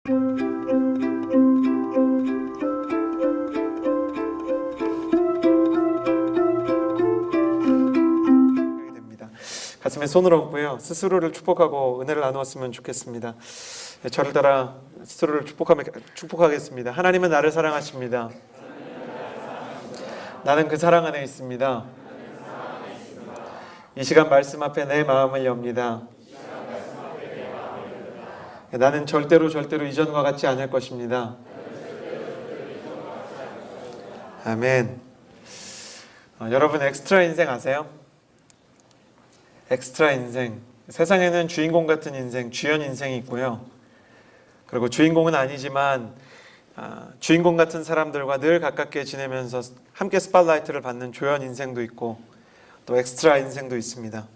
가슴에 손을 얹고요. 스스로를 축복하고 은혜를 나누었으면 좋겠습니다. 저를 따라 스스로를 축복하겠습니다. 하나님은 나를 사랑하십니다. 나는 그 사랑 안에 있습니다. 이 시간 말씀 앞에 내 마음을 엽니다. 나는 절대로 이전과 같지 않을 것입니다. 아멘. 여러분 엑스트라 인생 아세요? 엑스트라 인생. 세상에는 주인공 같은 인생, 주연 인생이 있고요. 그리고 주인공은 아니지만 주인공 같은 사람들과 늘 가깝게 지내면서 함께 스팟라이트를 받는 조연 인생도 있고 또 엑스트라 인생도 있습니다.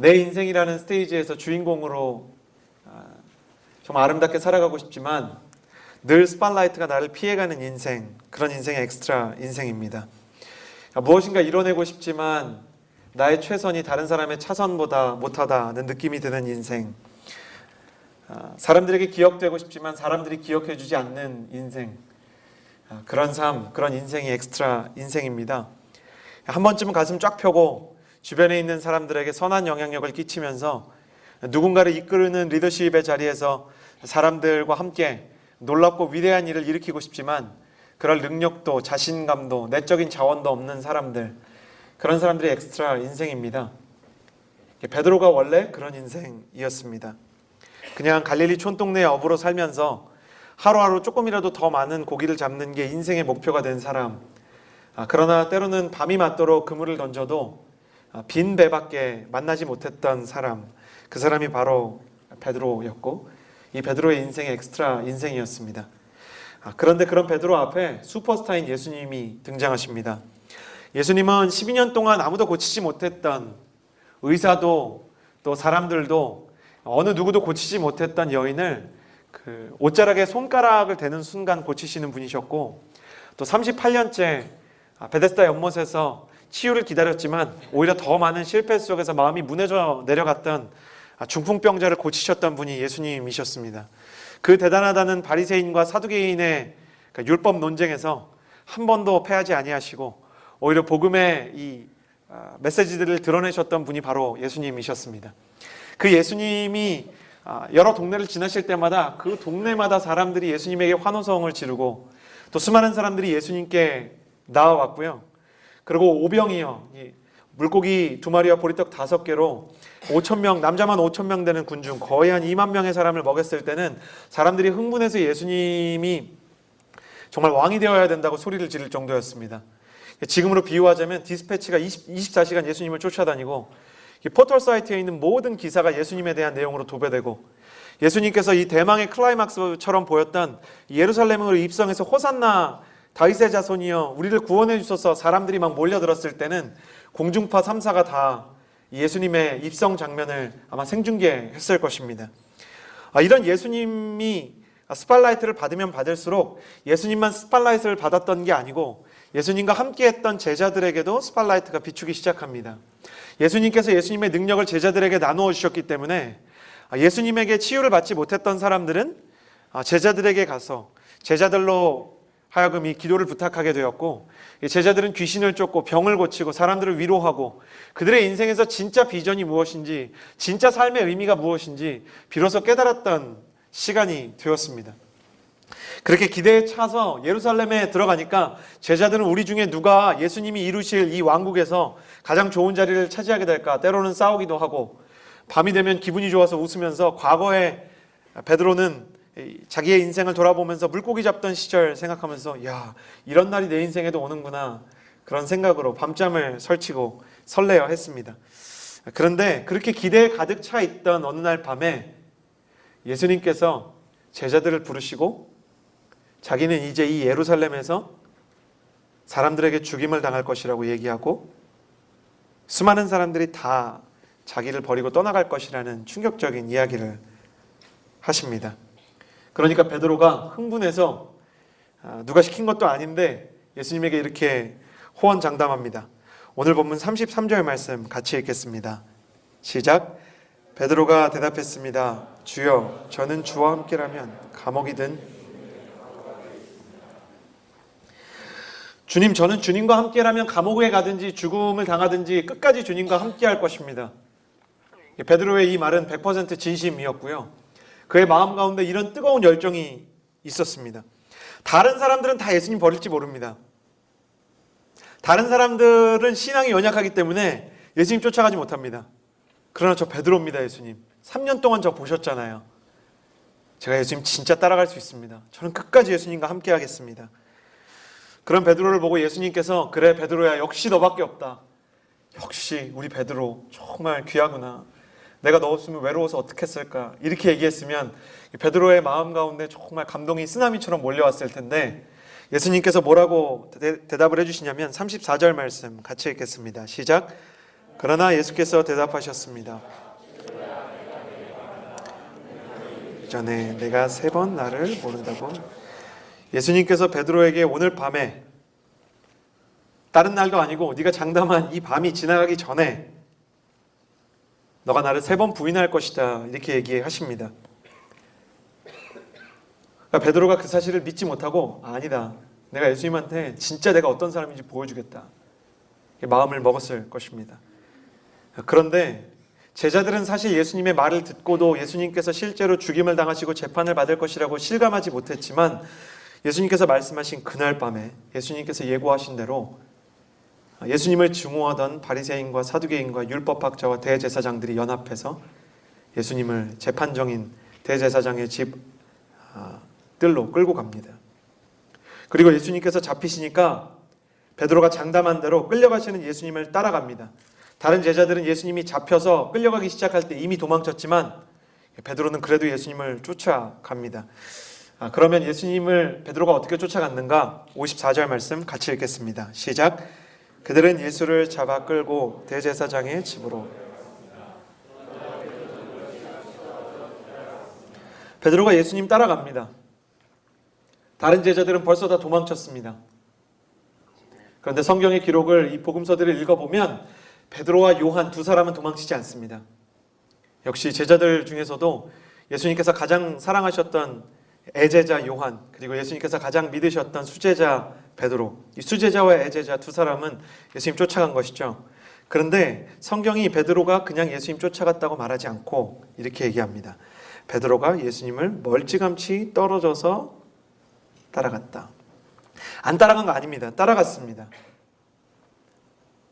내 인생이라는 스테이지에서 주인공으로 정말 아름답게 살아가고 싶지만 늘 스팟라이트가 나를 피해가는 인생, 그런 인생이 엑스트라 인생입니다. 무엇인가 이뤄내고 싶지만 나의 최선이 다른 사람의 차선보다 못하다는 느낌이 드는 인생, 사람들에게 기억되고 싶지만 사람들이 기억해주지 않는 인생, 그런 삶, 그런 인생이 엑스트라 인생입니다. 한 번쯤은 가슴 쫙 펴고 주변에 있는 사람들에게 선한 영향력을 끼치면서 누군가를 이끄는 리더십의 자리에서 사람들과 함께 놀랍고 위대한 일을 일으키고 싶지만 그럴 능력도 자신감도 내적인 자원도 없는 사람들, 그런 사람들이 엑스트라 인생입니다. 베드로가 원래 그런 인생이었습니다. 그냥 갈릴리 촌동네 어부로 살면서 하루하루 조금이라도 더 많은 고기를 잡는 게 인생의 목표가 된 사람, 그러나 때로는 밤이 맞도록 그물을 던져도 빈 배밖에 만나지 못했던 사람, 그 사람이 바로 베드로였고 이 베드로의 인생이 엑스트라 인생이었습니다. 그런데 그런 베드로 앞에 슈퍼스타인 예수님이 등장하십니다. 예수님은 12년 동안 아무도 고치지 못했던, 의사도 또 사람들도 어느 누구도 고치지 못했던 여인을 그 옷자락에 손가락을 대는 순간 고치시는 분이셨고, 또 38년째 베데스다 연못에서 치유를 기다렸지만 오히려 더 많은 실패 속에서 마음이 무너져 내려갔던 중풍병자를 고치셨던 분이 예수님이셨습니다. 그 대단하다는 바리새인과 사두개인의 율법 논쟁에서 한 번도 패하지 아니하시고 오히려 복음의 이 메시지들을 드러내셨던 분이 바로 예수님이셨습니다. 그 예수님이 여러 동네를 지나실 때마다 그 동네마다 사람들이 예수님에게 환호성을 지르고 또 수많은 사람들이 예수님께 나와왔고요. 그리고 오병이어, 물고기 2마리와 보리떡 5개로 5,000명, 남자만 5,000명 되는 군중, 거의 한 2만 명의 사람을 먹였을 때는 사람들이 흥분해서 예수님이 정말 왕이 되어야 된다고 소리를 지를 정도였습니다. 지금으로 비유하자면 디스패치가 24시간 예수님을 쫓아다니고 포털 사이트에 있는 모든 기사가 예수님에 대한 내용으로 도배되고, 예수님께서 이 대망의 클라이막스처럼 보였던 예루살렘으로 입성해서 호산나 다윗의 자손이여 우리를 구원해 주소서 사람들이 막 몰려들었을 때는 공중파 3사가 다 예수님의 입성 장면을 아마 생중계했을 것입니다. 이런 예수님이 스팟라이트를 받으면 받을수록 예수님만 스팟라이트를 받았던 게 아니고 예수님과 함께했던 제자들에게도 스팟라이트가 비추기 시작합니다. 예수님께서 예수님의 능력을 제자들에게 나누어 주셨기 때문에 예수님에게 치유를 받지 못했던 사람들은 제자들에게 가서 제자들로 하여금 이 기도를 부탁하게 되었고, 제자들은 귀신을 쫓고 병을 고치고 사람들을 위로하고 그들의 인생에서 진짜 비전이 무엇인지, 진짜 삶의 의미가 무엇인지 비로소 깨달았던 시간이 되었습니다. 그렇게 기대에 차서 예루살렘에 들어가니까 제자들은 우리 중에 누가 예수님이 이루실 이 왕국에서 가장 좋은 자리를 차지하게 될까, 때로는 싸우기도 하고, 밤이 되면 기분이 좋아서 웃으면서 과거에 베드로는 자기의 인생을 돌아보면서 물고기 잡던 시절 생각하면서 야, 이런 날이 내 인생에도 오는구나, 그런 생각으로 밤잠을 설치고 설레어 했습니다. 그런데 그렇게 기대에 가득 차 있던 어느 날 밤에 예수님께서 제자들을 부르시고 자기는 이제 이 예루살렘에서 사람들에게 죽임을 당할 것이라고 얘기하고 수많은 사람들이 다 자기를 버리고 떠나갈 것이라는 충격적인 이야기를 하십니다. 그러니까 베드로가 흥분해서 누가 시킨 것도 아닌데 예수님에게 이렇게 호언장담합니다. 오늘 본문 33절 말씀 같이 읽겠습니다. 시작. 베드로가 대답했습니다. 주여, 저는 주와 함께라면 감옥이든. 주님, 저는 주님과 함께라면 감옥에 가든지 죽음을 당하든지 끝까지 주님과 함께할 것입니다. 베드로의 이 말은 100% 진심이었고요. 그의 마음 가운데 이런 뜨거운 열정이 있었습니다. 다른 사람들은 다 예수님 버릴지 모릅니다. 다른 사람들은 신앙이 연약하기 때문에 예수님 쫓아가지 못합니다. 그러나 저 베드로입니다. 예수님 3년 동안 저 보셨잖아요. 제가 예수님 진짜 따라갈 수 있습니다. 저는 끝까지 예수님과 함께 하겠습니다. 그런 베드로를 보고 예수님께서 그래 베드로야, 역시 너밖에 없다. 역시 우리 베드로 정말 귀하구나. 내가 너 없으면 외로워서 어떻게 했을까. 이렇게 얘기했으면 베드로의 마음 가운데 정말 감동이 쓰나미처럼 몰려왔을 텐데, 예수님께서 뭐라고 대답을 해주시냐면 34절 말씀 같이 읽겠습니다. 시작. 그러나 예수께서 대답하셨습니다. 전에 내가 3번 나를 모른다고. 예수님께서 베드로에게 오늘 밤에, 다른 날도 아니고 네가 장담한 이 밤이 지나가기 전에 너가 나를 3번 부인할 것이다, 이렇게 얘기하십니다. 그러니까 베드로가 그 사실을 믿지 못하고 아니다, 내가 예수님한테 진짜 내가 어떤 사람인지 보여주겠다, 마음을 먹었을 것입니다. 그런데 제자들은 사실 예수님의 말을 듣고도 예수님께서 실제로 죽임을 당하시고 재판을 받을 것이라고 실감하지 못했지만, 예수님께서 말씀하신 그날 밤에 예수님께서 예고하신 대로 예수님을 증오하던 바리새인과 사두개인과 율법학자와 대제사장들이 연합해서 예수님을 재판정인 대제사장의 집 뜰로 끌고 갑니다. 그리고 예수님께서 잡히시니까 베드로가 장담한 대로 끌려가시는 예수님을 따라갑니다. 다른 제자들은 예수님이 잡혀서 끌려가기 시작할 때 이미 도망쳤지만 베드로는 그래도 예수님을 쫓아갑니다. 그러면 예수님을 베드로가 어떻게 쫓아갔는가? 54절 말씀 같이 읽겠습니다. 시작. 그들은 예수를 잡아 끌고 대제사장의 집으로. 베드로가 예수님 따라갑니다. 다른 제자들은 벌써 다 도망쳤습니다. 그런데 성경의 기록을, 이 복음서들을 읽어보면 베드로와 요한 두 사람은 도망치지 않습니다. 역시 제자들 중에서도 예수님께서 가장 사랑하셨던 애제자 요한, 그리고 예수님께서 가장 믿으셨던 수제자 베드로, 이 수제자와 애제자 두 사람은 예수님 쫓아간 것이죠. 그런데 성경이 베드로가 그냥 예수님 쫓아갔다고 말하지 않고 이렇게 얘기합니다. 베드로가 예수님을 멀찌감치 떨어져서 따라갔다. 안 따라간 거 아닙니다. 따라갔습니다.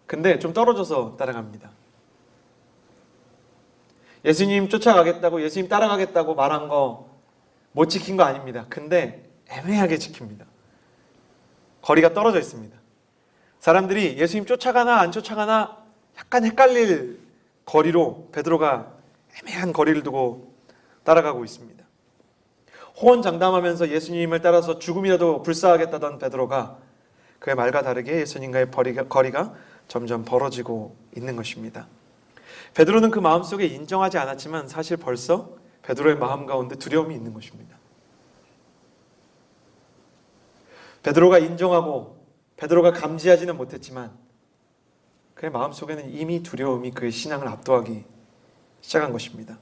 근데 좀 떨어져서 따라갑니다. 예수님 쫓아가겠다고, 예수님 따라가겠다고 말한 거 못 지킨 거 아닙니다. 근데 애매하게 지킵니다. 거리가 떨어져 있습니다. 사람들이 예수님 쫓아가나 안 쫓아가나 약간 헷갈릴 거리로 베드로가 애매한 거리를 두고 따라가고 있습니다. 호언장담하면서 예수님을 따라서 죽음이라도 불사하겠다던 베드로가 그의 말과 다르게 예수님과의 거리가 점점 벌어지고 있는 것입니다. 베드로는 그 마음속에 인정하지 않았지만 사실 벌써 베드로의 마음 가운데 두려움이 있는 것입니다. 베드로가 인정하고 베드로가 감지하지는 못했지만 그의 마음속에는 이미 두려움이 그의 신앙을 압도하기 시작한 것입니다.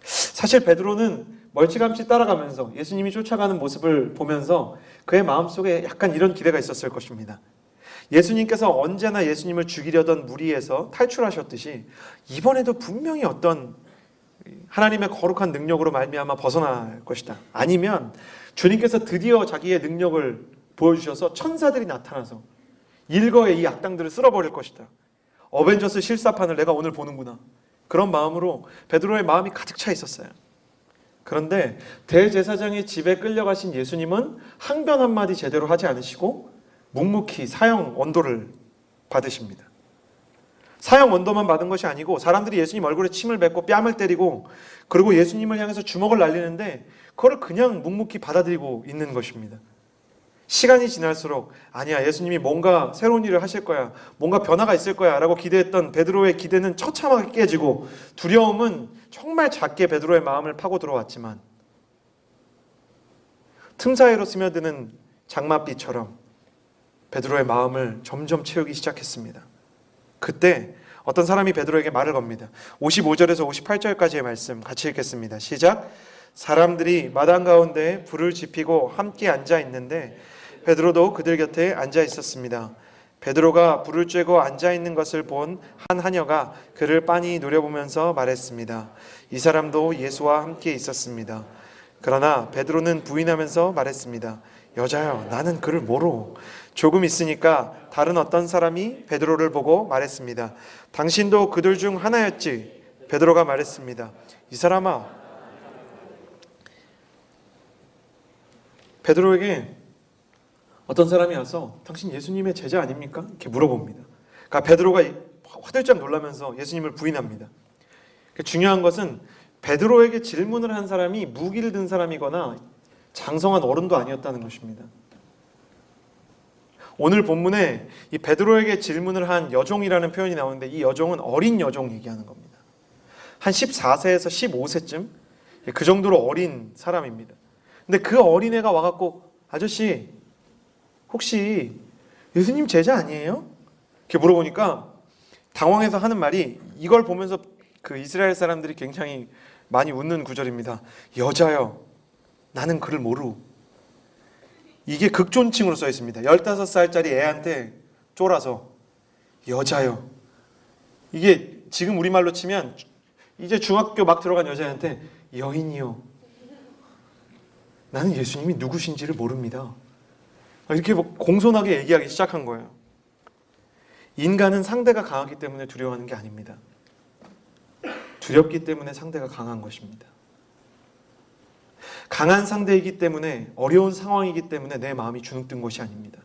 사실 베드로는 멀찌감치 따라가면서 예수님이 쫓아가는 모습을 보면서 그의 마음속에 약간 이런 기대가 있었을 것입니다. 예수님께서 언제나 예수님을 죽이려던 무리에서 탈출하셨듯이 이번에도 분명히 어떤 하나님의 거룩한 능력으로 말미암아 벗어날 것이다. 아니면 주님께서 드디어 자기의 능력을 보여주셔서 천사들이 나타나서 일거에 이 악당들을 쓸어버릴 것이다. 어벤져스 실사판을 내가 오늘 보는구나. 그런 마음으로 베드로의 마음이 가득 차 있었어요. 그런데 대제사장의 집에 끌려가신 예수님은 항변 한마디 제대로 하지 않으시고 묵묵히 사형 언도를 받으십니다. 사형 언도만 받은 것이 아니고 사람들이 예수님 얼굴에 침을 뱉고 뺨을 때리고 그리고 예수님을 향해서 주먹을 날리는데 그걸 그냥 묵묵히 받아들이고 있는 것입니다. 시간이 지날수록 아니야, 예수님이 뭔가 새로운 일을 하실 거야, 뭔가 변화가 있을 거야 라고 기대했던 베드로의 기대는 처참하게 깨지고 두려움은 정말 작게 베드로의 마음을 파고 들어왔지만 틈 사이로 스며드는 장맛비처럼 베드로의 마음을 점점 채우기 시작했습니다. 그때 어떤 사람이 베드로에게 말을 겁니다. 55절에서 58절까지의 말씀 같이 읽겠습니다. 시작. 사람들이 마당 가운데 불을 지피고 함께 앉아 있는데 베드로도 그들 곁에 앉아 있었습니다. 베드로가 불을 쬐고 앉아 있는 것을 본 한 하녀가 그를 빤히 노려보면서 말했습니다. 이 사람도 예수와 함께 있었습니다. 그러나 베드로는 부인하면서 말했습니다. 여자여, 나는 그를 모르. 조금 있으니까 다른 어떤 사람이 베드로를 보고 말했습니다. 당신도 그들 중 하나였지? 베드로가 말했습니다. 이 사람아. 베드로에게 어떤 사람이 와서 당신 예수님의 제자 아닙니까? 이렇게 물어봅니다. 그러니까 베드로가 화들짝 놀라면서 예수님을 부인합니다. 중요한 것은 베드로에게 질문을 한 사람이 무기를 든 사람이거나 장성한 어른도 아니었다는 것입니다. 오늘 본문에 이 베드로에게 질문을 한 여종이라는 표현이 나오는데 이 여종은 어린 여종 얘기하는 겁니다. 한 14세에서 15세쯤 그 정도로 어린 사람입니다. 근데 그 어린애가 와갖고 아저씨 혹시 예수님 제자 아니에요? 이렇게 물어보니까 당황해서 하는 말이 이걸 보면서 그 이스라엘 사람들이 굉장히 많이 웃는 구절입니다. 여자여, 나는 그를 모르. 이게 극존칭으로 써 있습니다. 15살짜리 애한테 쫄아서 여자여. 이게 지금 우리말로 치면 이제 중학교 막 들어간 여자한테 여인이요. 나는 예수님이 누구신지를 모릅니다. 이렇게 공손하게 얘기하기 시작한 거예요. 인간은 상대가 강하기 때문에 두려워하는 게 아닙니다. 두렵기 때문에 상대가 강한 것입니다. 강한 상대이기 때문에 어려운 상황이기 때문에 내 마음이 주눅든 것이 아닙니다.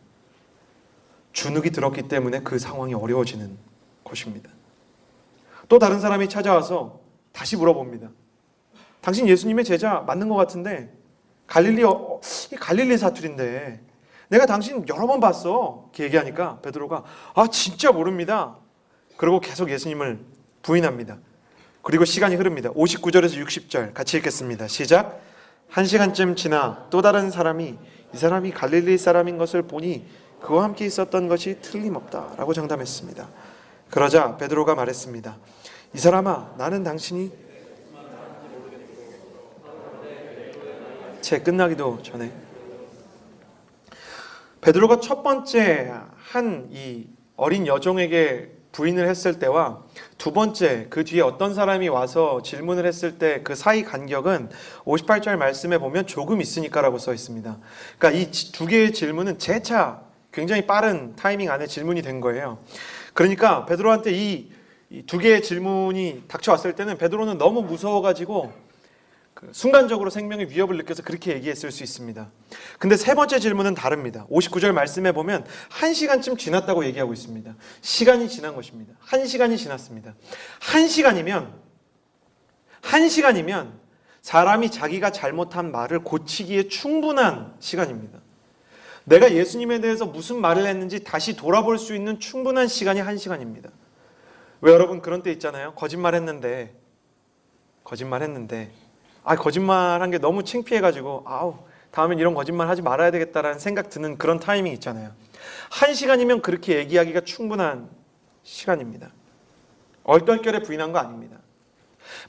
주눅이 들었기 때문에 그 상황이 어려워지는 것입니다. 또 다른 사람이 찾아와서 다시 물어봅니다. 당신 예수님의 제자 맞는 것 같은데 갈릴리 사투리인데 내가 당신 여러 번 봤어. 이렇게 얘기하니까 베드로가 진짜 모릅니다. 그리고 계속 예수님을 부인합니다. 그리고 시간이 흐릅니다. 59절에서 60절 같이 읽겠습니다. 시작. 1시간쯤 지나 또 다른 사람이 이 사람이 갈릴리 사람인 것을 보니 그와 함께 있었던 것이 틀림없다 라고 장담했습니다. 그러자 베드로가 말했습니다. 이 사람아, 나는 당신이 책 끝나기도 전에 베드로가 첫 번째 한 이 어린 여종에게 부인을 했을 때와 두 번째 그 뒤에 어떤 사람이 와서 질문을 했을 때 그 사이 간격은 58절 말씀에 보면 조금 있으니까라고 써 있습니다. 그러니까 이 두 개의 질문은 재차 굉장히 빠른 타이밍 안에 질문이 된 거예요. 그러니까 베드로한테 이 두 개의 질문이 닥쳐왔을 때는 베드로는 너무 무서워가지고 순간적으로 생명의 위협을 느껴서 그렇게 얘기했을 수 있습니다. 근데 세 번째 질문은 다릅니다. 59절 말씀에 보면 1시간쯤 지났다고 얘기하고 있습니다. 시간이 지난 것입니다. 1시간이 지났습니다. 1시간이면 사람이 자기가 잘못한 말을 고치기에 충분한 시간입니다. 내가 예수님에 대해서 무슨 말을 했는지 다시 돌아볼 수 있는 충분한 시간이 1시간입니다. 왜 여러분 그런 때 있잖아요. 거짓말했는데 거짓말한 게 너무 창피해가지고 다음엔 이런 거짓말 하지 말아야 되겠다라는 생각 드는 그런 타이밍 있잖아요. 1시간이면 그렇게 얘기하기가 충분한 시간입니다. 얼떨결에 부인한 거 아닙니다.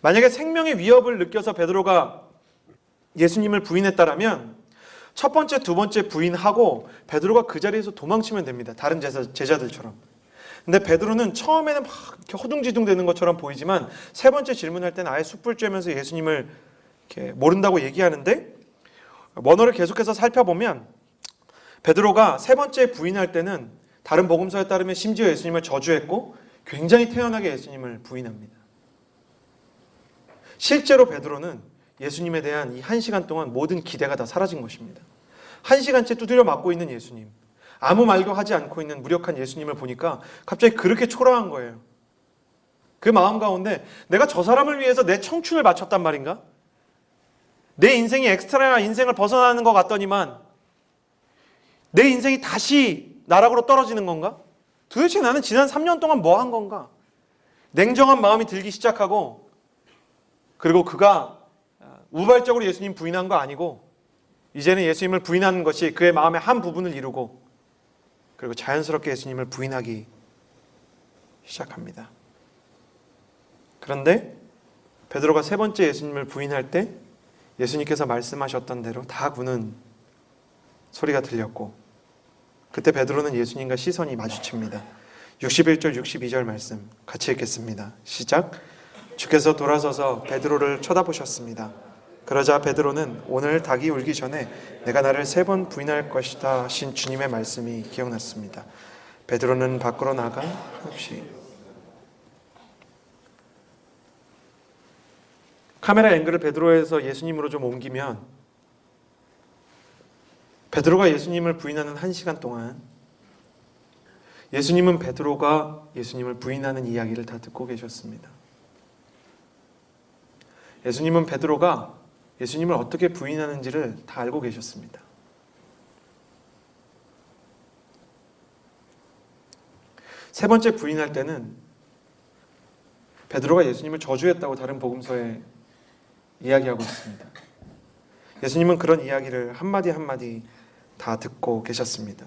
만약에 생명의 위협을 느껴서 베드로가 예수님을 부인했다라면 첫 번째, 두 번째 부인하고 베드로가 그 자리에서 도망치면 됩니다. 다른 제자들처럼. 근데 베드로는 처음에는 막 이렇게 허둥지둥 되는 것처럼 보이지만 세 번째 질문할 때는 아예 숯불 쬐면서 예수님을 이렇게 모른다고 얘기하는데 원어를 계속해서 살펴보면 베드로가 세 번째 부인할 때는 다른 복음서에 따르면 심지어 예수님을 저주했고 굉장히 태연하게 예수님을 부인합니다. 실제로 베드로는 예수님에 대한 이 1시간 동안 모든 기대가 다 사라진 것입니다. 1시간째 두드려 맞고 있는 예수님, 아무 말도 하지 않고 있는 무력한 예수님을 보니까 갑자기 그렇게 초라한 거예요. 그 마음 가운데 내가 저 사람을 위해서 내 청춘을 바쳤단 말인가? 내 인생이 엑스트라 인생을 벗어나는 것 같더니만 내 인생이 다시 나락으로 떨어지는 건가? 도대체 나는 지난 3년 동안 뭐 한 건가? 냉정한 마음이 들기 시작하고 그리고 그가 우발적으로 예수님 부인한 거 아니고 이제는 예수님을 부인하는 것이 그의 마음의 한 부분을 이루고 그리고 자연스럽게 예수님을 부인하기 시작합니다. 그런데 베드로가 세 번째 예수님을 부인할 때 예수님께서 말씀하셨던 대로 다 구는 소리가 들렸고, 그때 베드로는 예수님과 시선이 마주칩니다. 61절 62절 말씀 같이 읽겠습니다. 시작. 주께서 돌아서서 베드로를 쳐다보셨습니다. 그러자 베드로는 오늘 닭이 울기 전에 내가 나를 3번 부인할 것이다 하신 주님의 말씀이 기억났습니다. 베드로는 밖으로 나가 한없이. 카메라 앵글을 베드로에서 예수님으로 좀 옮기면 베드로가 예수님을 부인하는 1시간 동안 예수님은 베드로가 예수님을 부인하는 이야기를 다 듣고 계셨습니다. 예수님은 베드로가 예수님을 어떻게 부인하는지를 다 알고 계셨습니다. 세 번째 부인할 때는 베드로가 예수님을 저주했다고 다른 복음서에 이야기하고 있습니다. 예수님은 그런 이야기를 한마디 한마디 다 듣고 계셨습니다.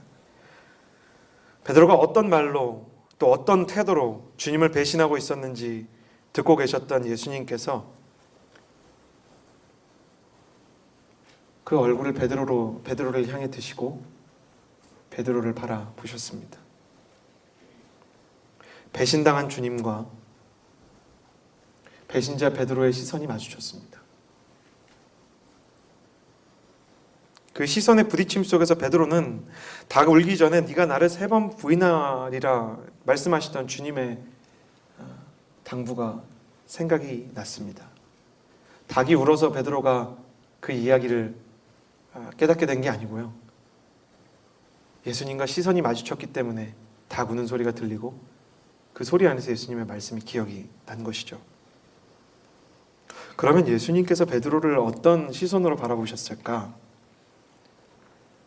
베드로가 어떤 말로 또 어떤 태도로 주님을 배신하고 있었는지 듣고 계셨던 예수님께서 그 얼굴을 베드로를 향해 드시고 베드로를 바라보셨습니다. 배신당한 주님과 배신자 베드로의 시선이 마주쳤습니다. 그 시선의 부딪힘 속에서 베드로는 닭 울기 전에 네가 나를 3번 부인하리라 말씀하시던 주님의 당부가 생각이 났습니다. 닭이 울어서 베드로가 그 이야기를 깨닫게 된 게 아니고요. 예수님과 시선이 마주쳤기 때문에 닭 우는 소리가 들리고 그 소리 안에서 예수님의 말씀이 기억이 난 것이죠. 그러면 예수님께서 베드로를 어떤 시선으로 바라보셨을까?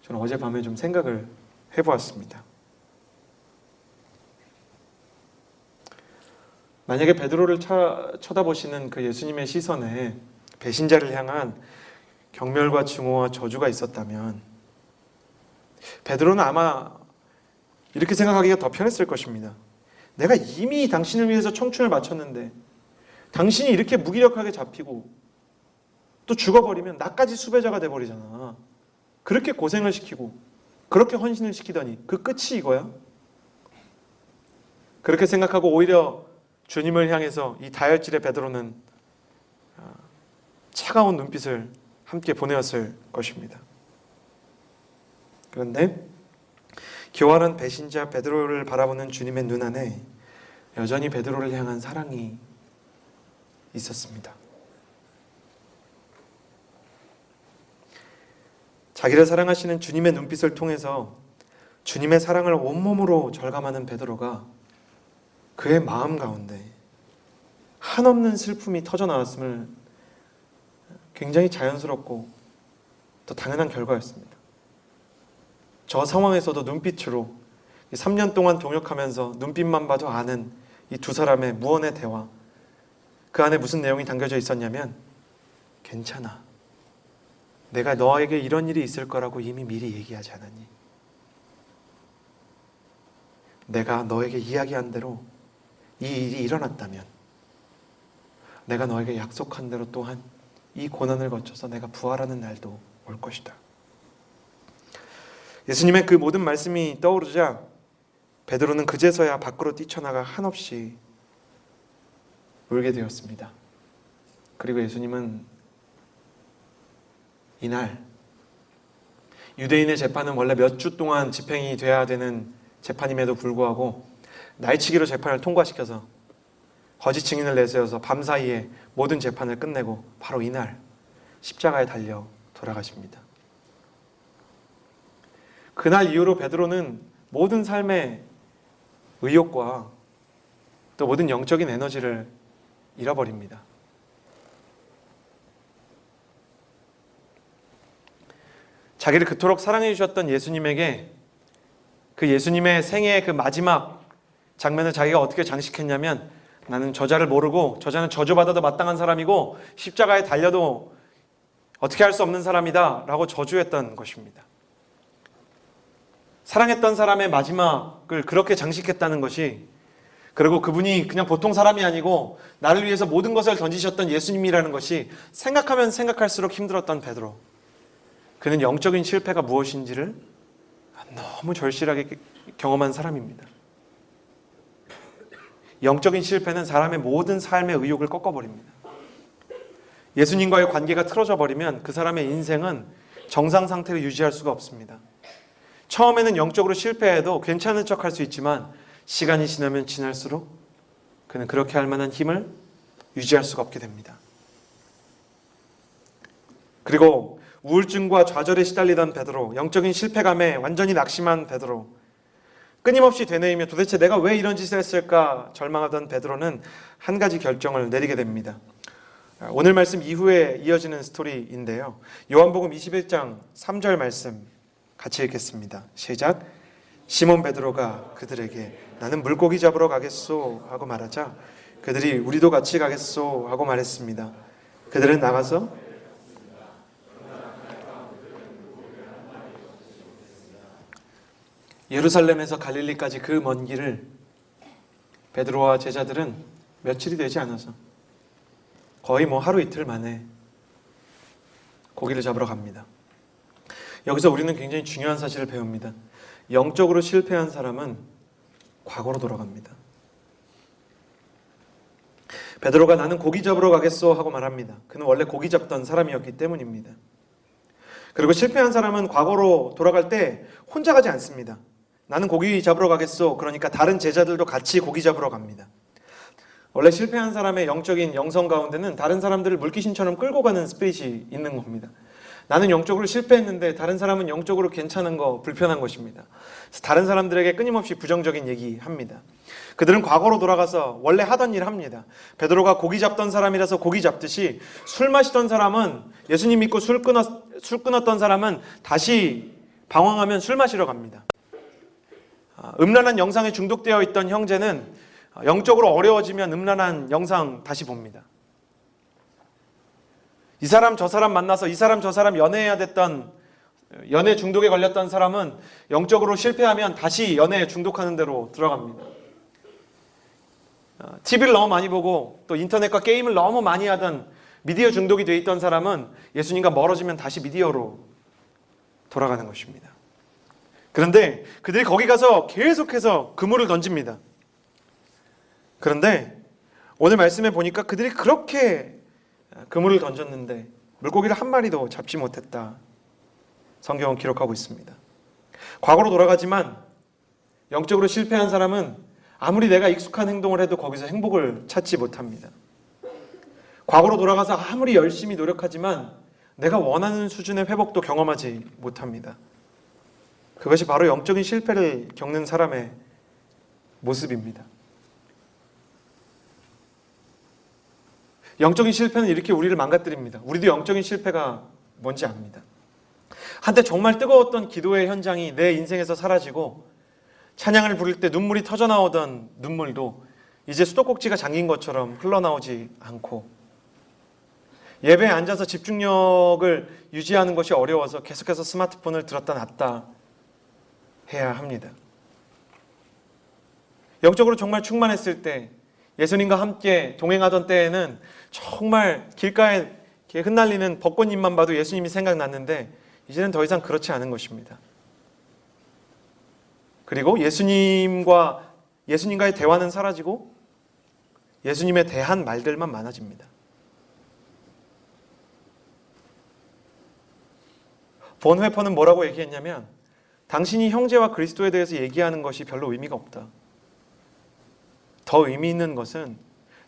저는 어젯밤에 좀 생각을 해보았습니다. 만약에 베드로를 쳐다보시는 그 예수님의 시선에 배신자를 향한 경멸과 증오와 저주가 있었다면 베드로는 아마 이렇게 생각하기가 더 편했을 것입니다. 내가 이미 당신을 위해서 청춘을 바쳤는데 당신이 이렇게 무기력하게 잡히고 또 죽어버리면 나까지 수배자가 돼버리잖아. 그렇게 고생을 시키고 그렇게 헌신을 시키더니 그 끝이 이거야? 그렇게 생각하고 오히려 주님을 향해서 이 다혈질의 베드로는 차가운 눈빛을 함께 보내었을 것입니다. 그런데 교활한 배신자 베드로를 바라보는 주님의 눈 안에 여전히 베드로를 향한 사랑이 있었습니다. 자기를 사랑하시는 주님의 눈빛을 통해서 주님의 사랑을 온몸으로 절감하는 베드로가 그의 마음 가운데 한없는 슬픔이 터져나왔음을 굉장히 자연스럽고 또 당연한 결과였습니다. 저 상황에서도 눈빛으로 3년 동안 동역하면서 눈빛만 봐도 아는 이 두 사람의 무언의 대화, 그 안에 무슨 내용이 담겨져 있었냐면 괜찮아. 내가 너에게 이런 일이 있을 거라고 이미 미리 얘기하지 않았니? 내가 너에게 이야기한 대로 이 일이 일어났다면 내가 너에게 약속한 대로 또한 이 고난을 거쳐서 내가 부활하는 날도 올 것이다. 예수님의 그 모든 말씀이 떠오르자 베드로는 그제서야 밖으로 뛰쳐나가 한없이 울게 되었습니다. 그리고 예수님은 이날 유대인의 재판은 원래 몇 주 동안 집행이 돼야 되는 재판임에도 불구하고 날치기로 재판을 통과시켜서 거짓 증인을 내세워서 밤사이에 모든 재판을 끝내고 바로 이날 십자가에 달려 돌아가십니다. 그날 이후로 베드로는 모든 삶의 의욕과 또 모든 영적인 에너지를 잃어버립니다. 자기를 그토록 사랑해 주셨던 예수님에게 그 예수님의 생애의 그 마지막 장면을 자기가 어떻게 장식했냐면 나는 저자를 모르고 저자는 저주받아도 마땅한 사람이고 십자가에 달려도 어떻게 할 수 없는 사람이다 라고 저주했던 것입니다. 사랑했던 사람의 마지막을 그렇게 장식했다는 것이 그리고 그분이 그냥 보통 사람이 아니고 나를 위해서 모든 것을 던지셨던 예수님이라는 것이 생각하면 생각할수록 힘들었던 베드로. 그는 영적인 실패가 무엇인지를 너무 절실하게 경험한 사람입니다. 영적인 실패는 사람의 모든 삶의 의욕을 꺾어버립니다. 예수님과의 관계가 틀어져 버리면 그 사람의 인생은 정상 상태를 유지할 수가 없습니다. 처음에는 영적으로 실패해도 괜찮은 척 할 수 있지만 시간이 지나면 지날수록 그는 그렇게 할 만한 힘을 유지할 수가 없게 됩니다. 그리고 우울증과 좌절에 시달리던 베드로, 영적인 실패감에 완전히 낙심한 베드로, 끊임없이 되뇌이며 도대체 내가 왜 이런 짓을 했을까 절망하던 베드로는 한 가지 결정을 내리게 됩니다. 오늘 말씀 이후에 이어지는 스토리인데요. 요한복음 21장 3절 말씀 같이 읽겠습니다. 시작. 시몬 베드로가 그들에게 나는 물고기 잡으러 가겠소 하고 말하자 그들이 우리도 같이 가겠소 하고 말했습니다. 그들은 나가서 예루살렘에서 갈릴리까지 그 먼 길을 베드로와 제자들은 며칠이 되지 않아서 거의 하루 이틀 만에 고기를 잡으러 갑니다. 여기서 우리는 굉장히 중요한 사실을 배웁니다. 영적으로 실패한 사람은 과거로 돌아갑니다. 베드로가 나는 고기 잡으러 가겠소 하고 말합니다. 그는 원래 고기 잡던 사람이었기 때문입니다. 그리고 실패한 사람은 과거로 돌아갈 때 혼자 가지 않습니다. 나는 고기 잡으러 가겠소. 그러니까 다른 제자들도 같이 고기 잡으러 갑니다. 원래 실패한 사람의 영적인 영성 가운데는 다른 사람들을 물귀신처럼 끌고 가는 스피릿이 있는 겁니다. 나는 영적으로 실패했는데 다른 사람은 영적으로 괜찮은 거, 불편한 것입니다. 다른 사람들에게 끊임없이 부정적인 얘기합니다. 그들은 과거로 돌아가서 원래 하던 일 합니다. 베드로가 고기 잡던 사람이라서 고기 잡듯이 술 마시던 사람은 예수님 믿고 술 끊었던 사람은 다시 방황하면 술 마시러 갑니다. 음란한 영상에 중독되어 있던 형제는 영적으로 어려워지면 음란한 영상 다시 봅니다. 이 사람 저 사람 만나서 이 사람 저 사람 연애해야 됐던 연애 중독에 걸렸던 사람은 영적으로 실패하면 다시 연애에 중독하는 대로 들어갑니다. TV를 너무 많이 보고 또 인터넷과 게임을 너무 많이 하던 미디어 중독이 돼 있던 사람은 예수님과 멀어지면 다시 미디어로 돌아가는 것입니다. 그런데 그들이 거기 가서 계속해서 그물을 던집니다. 그런데 오늘 말씀에 보니까 그들이 그렇게 그물을 던졌는데 물고기를 한 마리도 잡지 못했다. 성경은 기록하고 있습니다. 과거로 돌아가지만 영적으로 실패한 사람은 아무리 내가 익숙한 행동을 해도 거기서 행복을 찾지 못합니다. 과거로 돌아가서 아무리 열심히 노력하지만 내가 원하는 수준의 회복도 경험하지 못합니다. 그것이 바로 영적인 실패를 겪는 사람의 모습입니다. 영적인 실패는 이렇게 우리를 망가뜨립니다. 우리도 영적인 실패가 뭔지 압니다. 한때 정말 뜨거웠던 기도의 현장이 내 인생에서 사라지고 찬양을 부를 때 눈물이 터져나오던 눈물도 이제 수도꼭지가 잠긴 것처럼 흘러나오지 않고 예배에 앉아서 집중력을 유지하는 것이 어려워서 계속해서 스마트폰을 들었다 놨다 해야 합니다. 영적으로 정말 충만했을 때 예수님과 함께 동행하던 때에는 정말 길가에 흩날리는 벚꽃잎만 봐도 예수님이 생각났는데 이제는 더 이상 그렇지 않은 것입니다. 그리고 예수님과의 대화는 사라지고 예수님에 대한 말들만 많아집니다. 본회퍼는 뭐라고 얘기했냐면 당신이 형제와 그리스도에 대해서 얘기하는 것이 별로 의미가 없다. 더 의미 있는 것은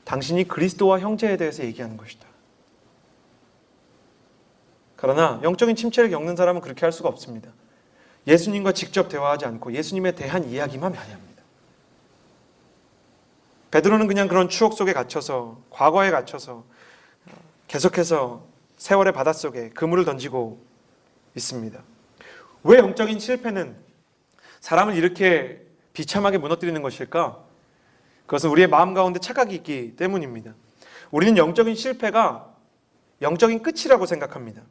당신이 그리스도와 형제에 대해서 얘기하는 것이다. 그러나 영적인 침체를 겪는 사람은 그렇게 할 수가 없습니다. 예수님과 직접 대화하지 않고 예수님에 대한 이야기만 많이 합니다. 베드로는 그냥 그런 추억 속에 갇혀서 과거에 갇혀서 계속해서 세월의 바닷속에 그물을 던지고 있습니다. 왜 영적인 실패는 사람을 이렇게 비참하게 무너뜨리는 것일까? 그것은 우리의 마음 가운데 착각이 있기 때문입니다. 우리는 영적인 실패가 영적인 끝이라고 생각합니다.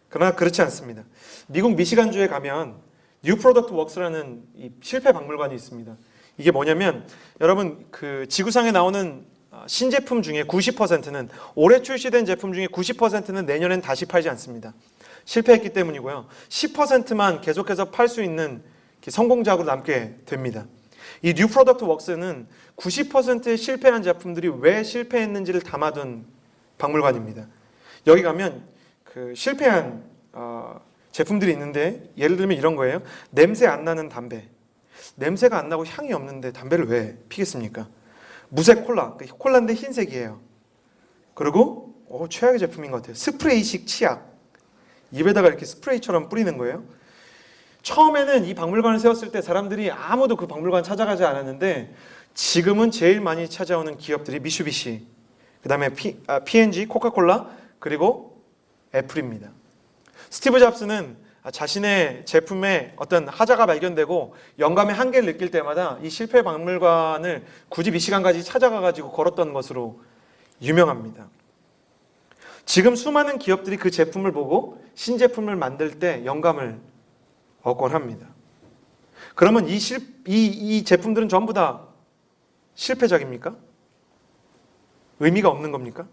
그러나 그렇지 않습니다. 미국 미시간주에 가면 뉴 프로덕트 웍스라는 이 실패 박물관이 있습니다. 이게 뭐냐면 여러분 그 지구상에 나오는 신제품 중에 90%는 올해 출시된 제품 중에 90%는 내년엔 다시 팔지 않습니다. 실패했기 때문이고요. 10%만 계속해서 팔 수 있는 성공작으로 남게 됩니다. 이 뉴 프로덕트 웍스는 90%의 실패한 제품들이 왜 실패했는지를 담아둔 박물관입니다. 여기 가면 그 실패한 제품들이 있는데 예를 들면 이런 거예요. 냄새 안 나는 담배. 냄새가 안 나고 향이 없는데 담배를 왜 피겠습니까? 무색 콜라. 콜라인데 흰색이에요. 그리고 최악의 제품인 것 같아요. 스프레이식 치약. 입에다가 이렇게 스프레이처럼 뿌리는 거예요. 처음에는 이 박물관을 세웠을 때 사람들이 아무도 그 박물관 찾아가지 않았는데 지금은 제일 많이 찾아오는 기업들이 미쓰비시, 그 다음에 P&G, 코카콜라, 그리고 애플입니다. 스티브 잡스는 자신의 제품에 어떤 하자가 발견되고 영감의 한계를 느낄 때마다 이 실패 박물관을 굳이 미시간까지 찾아가가지고 걸었던 것으로 유명합니다. 지금 수많은 기업들이 그 제품을 보고 신제품을 만들 때 영감을 얻곤 합니다. 그러면 이 제품들은 전부 다 실패작입니까? 의미가 없는 겁니까?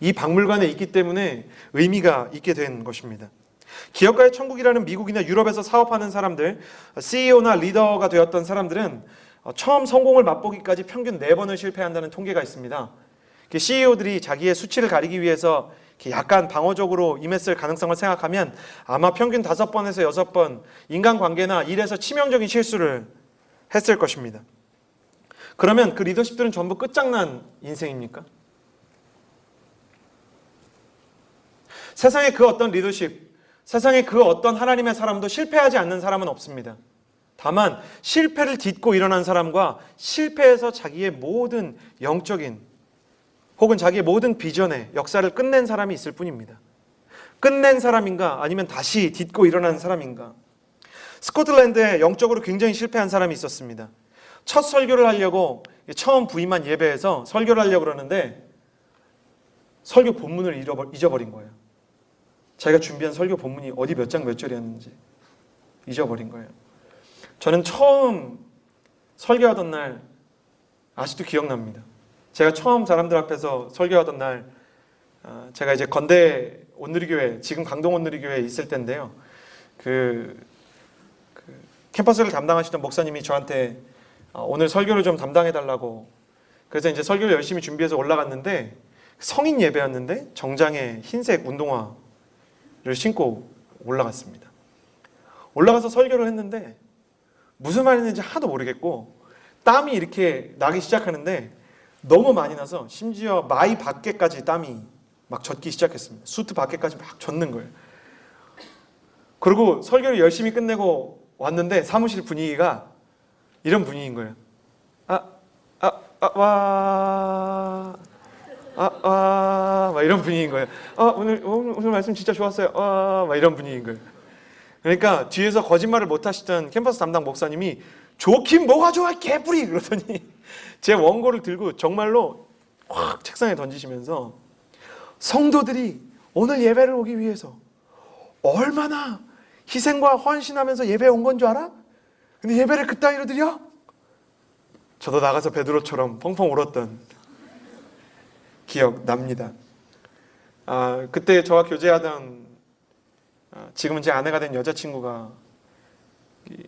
이 박물관에 있기 때문에 의미가 있게 된 것입니다. 기업가의 천국이라는 미국이나 유럽에서 사업하는 사람들, CEO나 리더가 되었던 사람들은 처음 성공을 맛보기까지 평균 4번을 실패한다는 통계가 있습니다. CEO들이 자기의 수치를 가리기 위해서 약간 방어적으로 임했을 가능성을 생각하면 아마 평균 5번에서 6번 인간관계나 일에서 치명적인 실수를 했을 것입니다. 그러면 그 리더십들은 전부 끝장난 인생입니까? 세상의 그 어떤 리더십, 세상의 그 어떤 하나님의 사람도 실패하지 않는 사람은 없습니다. 다만 실패를 딛고 일어난 사람과 실패해서 자기의 모든 영적인 혹은 자기의 모든 비전의 역사를 끝낸 사람이 있을 뿐입니다. 끝낸 사람인가 아니면 다시 딛고 일어난 사람인가. 스코틀랜드에 영적으로 굉장히 실패한 사람이 있었습니다. 첫 설교를 하려고 처음 부임한 예배에서 설교를 하려고 그러는데 설교 본문을 잊어버린 거예요. 자기가 준비한 설교 본문이 어디 몇 장 몇 절이었는지 잊어버린 거예요. 저는 처음 설교하던 날 아직도 기억납니다. 제가 처음 사람들 앞에서 설교하던 날 제가 이제 건대 온누리교회, 지금 강동 온누리교회에 있을 때인데요. 그 캠퍼스를 담당하시던 목사님이 저한테 오늘 설교를 좀 담당해달라고, 그래서 이제 설교를 열심히 준비해서 올라갔는데 성인 예배였는데 정장에 흰색 운동화를 신고 올라갔습니다. 올라가서 설교를 했는데 무슨 말인지 하나도 모르겠고 땀이 이렇게 나기 시작하는데 너무 많이 나서 심지어 마이 밖에까지 땀이 막 젖기 시작했습니다. 수트 밖에까지 막 젖는 거예요. 그리고 설교를 열심히 끝내고 왔는데 사무실 분위기가 이런 분위기인 거예요. 막 이런 분위기인 거예요. 오늘 말씀 진짜 좋았어요. 막 이런 분위기인 거예요. 그러니까 뒤에서 거짓말을 못 하시던 캠퍼스 담당 목사님이 좋긴 뭐가 좋아 개뿌리 그러더니 제 원고를 들고 정말로 확 책상에 던지시면서 성도들이 오늘 예배를 오기 위해서 얼마나 희생과 헌신하면서 예배에 온 건 줄 알아? 근데 예배를 그따위로 드려? 저도 나가서 베드로처럼 펑펑 울었던 기억 납니다. 그때 저와 교제하던 지금은 제 아내가 된 여자친구가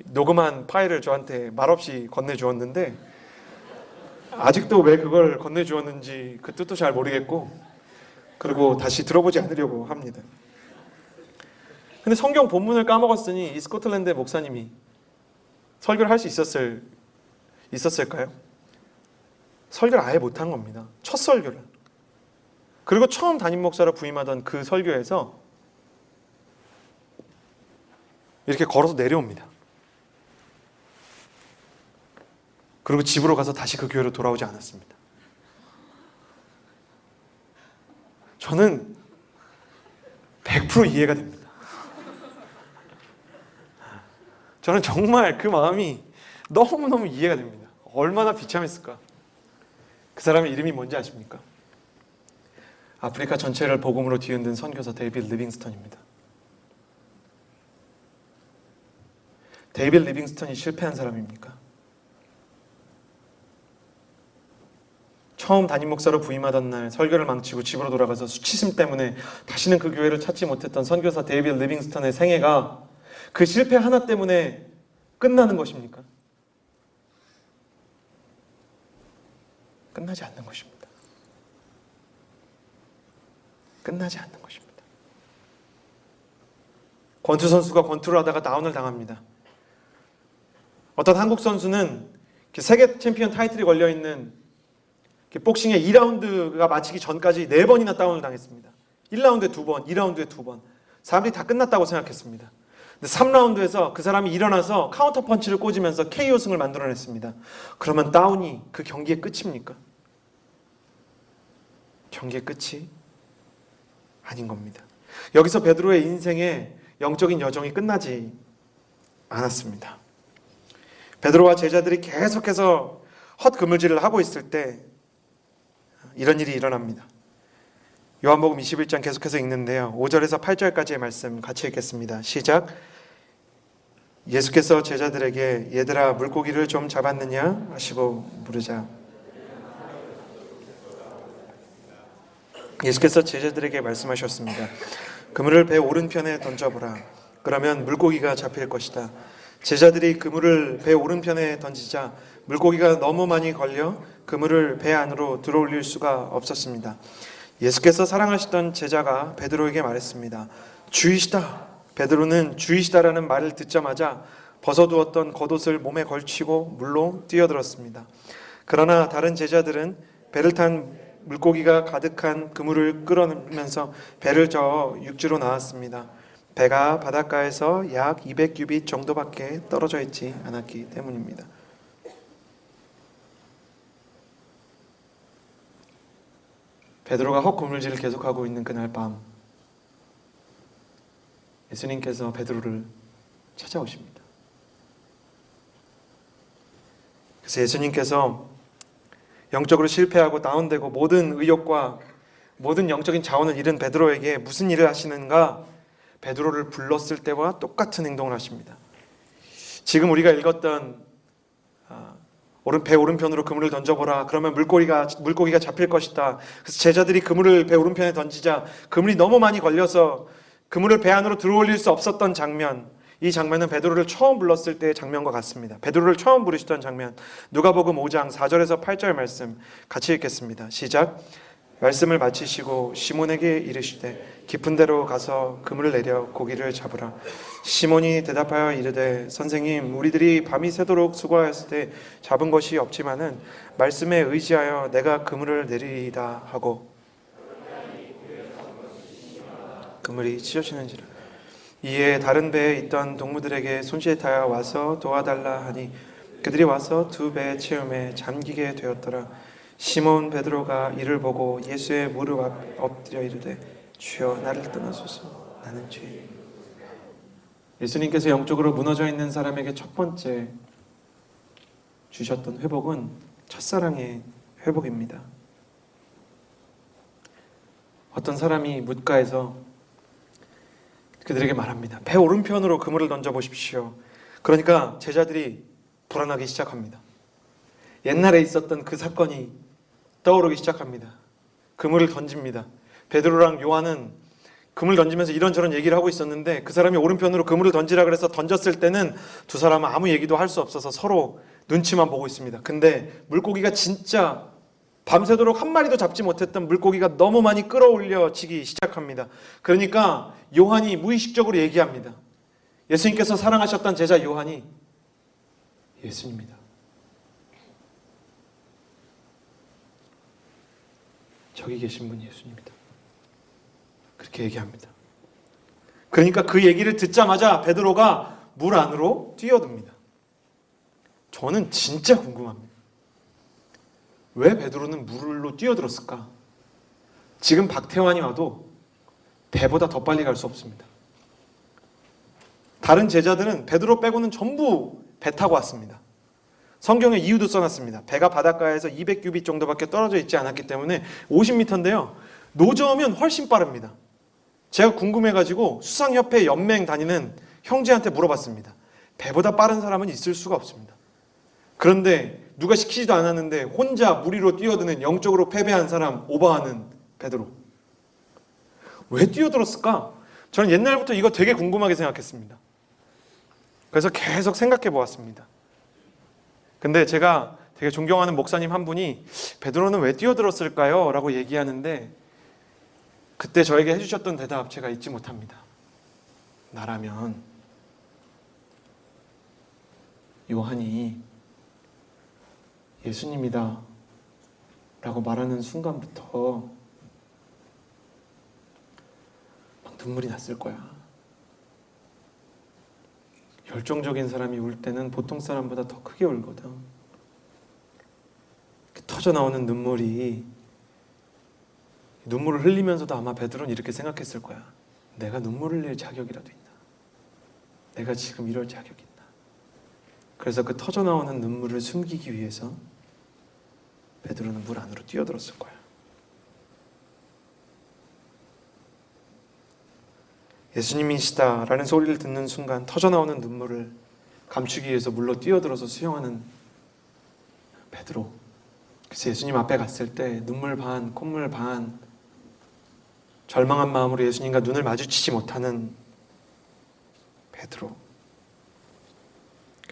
녹음한 파일을 저한테 말없이 건네주었는데 아직도 왜 그걸 건네주었는지 그 뜻도 잘 모르겠고 그리고 다시 들어보지 않으려고 합니다. 근데 성경 본문을 까먹었으니 이 스코틀랜드 목사님이 설교를 할 수 있었을까요? 설교를 아예 못한 겁니다. 첫 설교를. 그리고 처음 담임 목사로 부임하던 그 설교에서 이렇게 걸어서 내려옵니다. 그리고 집으로 가서 다시 그 교회로 돌아오지 않았습니다. 저는 100% 이해가 됩니다. 저는 정말 그 마음이 너무너무 이해가 됩니다. 얼마나 비참했을까. 그 사람의 이름이 뭔지 아십니까? 아프리카 전체를 복음으로 뒤흔든 선교사 데이빗 리빙스턴입니다. 데이빗 리빙스턴이 실패한 사람입니까? 처음 담임 목사로 부임하던 날 설교를 망치고 집으로 돌아가서 수치심 때문에 다시는 그 교회를 찾지 못했던 선교사 데이빗 리빙스턴의 생애가 그 실패 하나 때문에 끝나는 것입니까? 끝나지 않는 것입니다. 끝나지 않는 것입니다. 권투 선수가 권투를 하다가 다운을 당합니다. 어떤 한국 선수는 세계 챔피언 타이틀이 걸려있는 복싱의 2라운드가 마치기 전까지 4번이나 다운을 당했습니다. 1라운드에 2번, 2라운드에 2번. 사람들이 다 끝났다고 생각했습니다. 근데 3라운드에서 그 사람이 일어나서 카운터 펀치를 꽂으면서 KO 승을 만들어냈습니다. 그러면 다운이 그 경기의 끝입니까? 경기의 끝이 아닌 겁니다. 여기서 베드로의 인생의 영적인 여정이 끝나지 않았습니다. 베드로와 제자들이 계속해서 헛그물질을 하고 있을 때 이런 일이 일어납니다. 요한복음 21장 계속해서 읽는데요. 5절에서 8절까지의 말씀 같이 읽겠습니다. 시작. 예수께서 제자들에게 얘들아 물고기를 좀 잡았느냐 하시고 물으자 예수께서 제자들에게 말씀하셨습니다. 그물을 배 오른편에 던져보라. 그러면 물고기가 잡힐 것이다. 제자들이 그물을 배 오른편에 던지자 물고기가 너무 많이 걸려 그물을 배 안으로 들어올릴 수가 없었습니다. 예수께서 사랑하시던 제자가 베드로에게 말했습니다. 주이시다. 베드로는 주이시다라는 말을 듣자마자 벗어두었던 겉옷을 몸에 걸치고 물로 뛰어들었습니다. 그러나 다른 제자들은 배를 탄 물고기가 가득한 그물을 끌어내면서 배를 저어 육지로 나왔습니다. 배가 바닷가에서 약 200규빗 정도밖에 떨어져 있지 않았기 때문입니다. 베드로가 헛그물질을 계속하고 있는 그날 밤 예수님께서 베드로를 찾아오십니다. 그래서 예수님께서 영적으로 실패하고 다운되고 모든 의욕과 모든 영적인 자원을 잃은 베드로에게 무슨 일을 하시는가? 베드로를 불렀을 때와 똑같은 행동을 하십니다. 지금 우리가 읽었던 배 오른편으로 그물을 던져보라. 그러면 물고기가 잡힐 것이다. 그래서 제자들이 그물을 배 오른편에 던지자 그물이 너무 많이 걸려서 그물을 배 안으로 들어올릴 수 없었던 장면, 이 장면은 베드로를 처음 불렀을 때의 장면과 같습니다. 베드로를 처음 부르시던 장면, 누가복음 5장 4절에서 8절 말씀 같이 읽겠습니다. 시작. 말씀을 마치시고 시몬에게 이르시되 깊은 데로 가서 그물을 내려 고기를 잡으라. 시몬이 대답하여 이르되 선생님 우리들이 밤이 새도록 수고하였을 때 잡은 것이 없지만은 말씀에 의지하여 내가 그물을 내리리이다 하고 그물이 찢어지는지라. 이에 다른 배에 있던 동무들에게 손짓하여 와서 도와달라 하니 그들이 와서 두 배의 체험에 잠기게 되었더라. 시몬 베드로가 이를 보고 예수의 무릎 앞 엎드려 이르되 주여 나를 떠나소서 나는 죄인. 예수님께서 영적으로 무너져 있는 사람에게 첫 번째 주셨던 회복은 첫사랑의 회복입니다. 어떤 사람이 묻가에서 그들에게 말합니다. 배 오른편으로 그물을 던져보십시오. 그러니까 제자들이 불안하기 시작합니다. 옛날에 있었던 그 사건이 떠오르기 시작합니다. 그물을 던집니다. 베드로랑 요한은 그물 던지면서 이런저런 얘기를 하고 있었는데 그 사람이 오른편으로 그물을 던지라 그래서 던졌을 때는 두 사람은 아무 얘기도 할 수 없어서 서로 눈치만 보고 있습니다. 근데 물고기가 진짜 밤새도록 한 마리도 잡지 못했던 물고기가 너무 많이 끌어올려지기 시작합니다. 그러니까 요한이 무의식적으로 얘기합니다. 예수님께서 사랑하셨던 제자 요한이 예수님입니다. 저기 계신 분이 예수님이다. 그렇게 얘기합니다. 그러니까 그 얘기를 듣자마자 베드로가 물 안으로 뛰어듭니다. 저는 진짜 궁금합니다. 왜 베드로는 물로 뛰어들었을까? 지금 박태환이 와도 배보다 더 빨리 갈 수 없습니다. 다른 제자들은 베드로 빼고는 전부 배 타고 왔습니다. 성경에 이유도 써놨습니다. 배가 바닷가에서 200규빗 정도밖에 떨어져 있지 않았기 때문에 50m인데요. 노저우면 훨씬 빠릅니다. 제가 궁금해가지고 수상협회 연맹 다니는 형제한테 물어봤습니다. 배보다 빠른 사람은 있을 수가 없습니다. 그런데 누가 시키지도 않았는데 혼자 물 위로 뛰어드는 영적으로 패배한 사람, 오버하는 베드로. 왜 뛰어들었을까? 저는 옛날부터 이거 되게 궁금하게 생각했습니다. 그래서 계속 생각해 보았습니다. 근데 제가 되게 존경하는 목사님 한 분이 베드로는 왜 뛰어들었을까요? 라고 얘기하는데 그때 저에게 해주셨던 대답 제가 잊지 못합니다. 나라면 요한이 예수님이다 라고 말하는 순간부터 막 눈물이 났을 거야. 열정적인 사람이 울 때는 보통 사람보다 더 크게 울거든. 터져 나오는 눈물이, 눈물을 흘리면서도 아마 베드로는 이렇게 생각했을 거야. 내가 눈물 흘릴 자격이라도 있나? 내가 지금 이럴 자격이 있나? 그래서 그 터져 나오는 눈물을 숨기기 위해서 베드로는 물 안으로 뛰어들었을 거야. 예수님이시다라는 소리를 듣는 순간 터져 나오는 눈물을 감추기 위해서 물로 뛰어들어서 수영하는 베드로. 그래서 예수님 앞에 갔을 때 눈물 반, 콧물 반, 절망한 마음으로 예수님과 눈을 마주치지 못하는 베드로.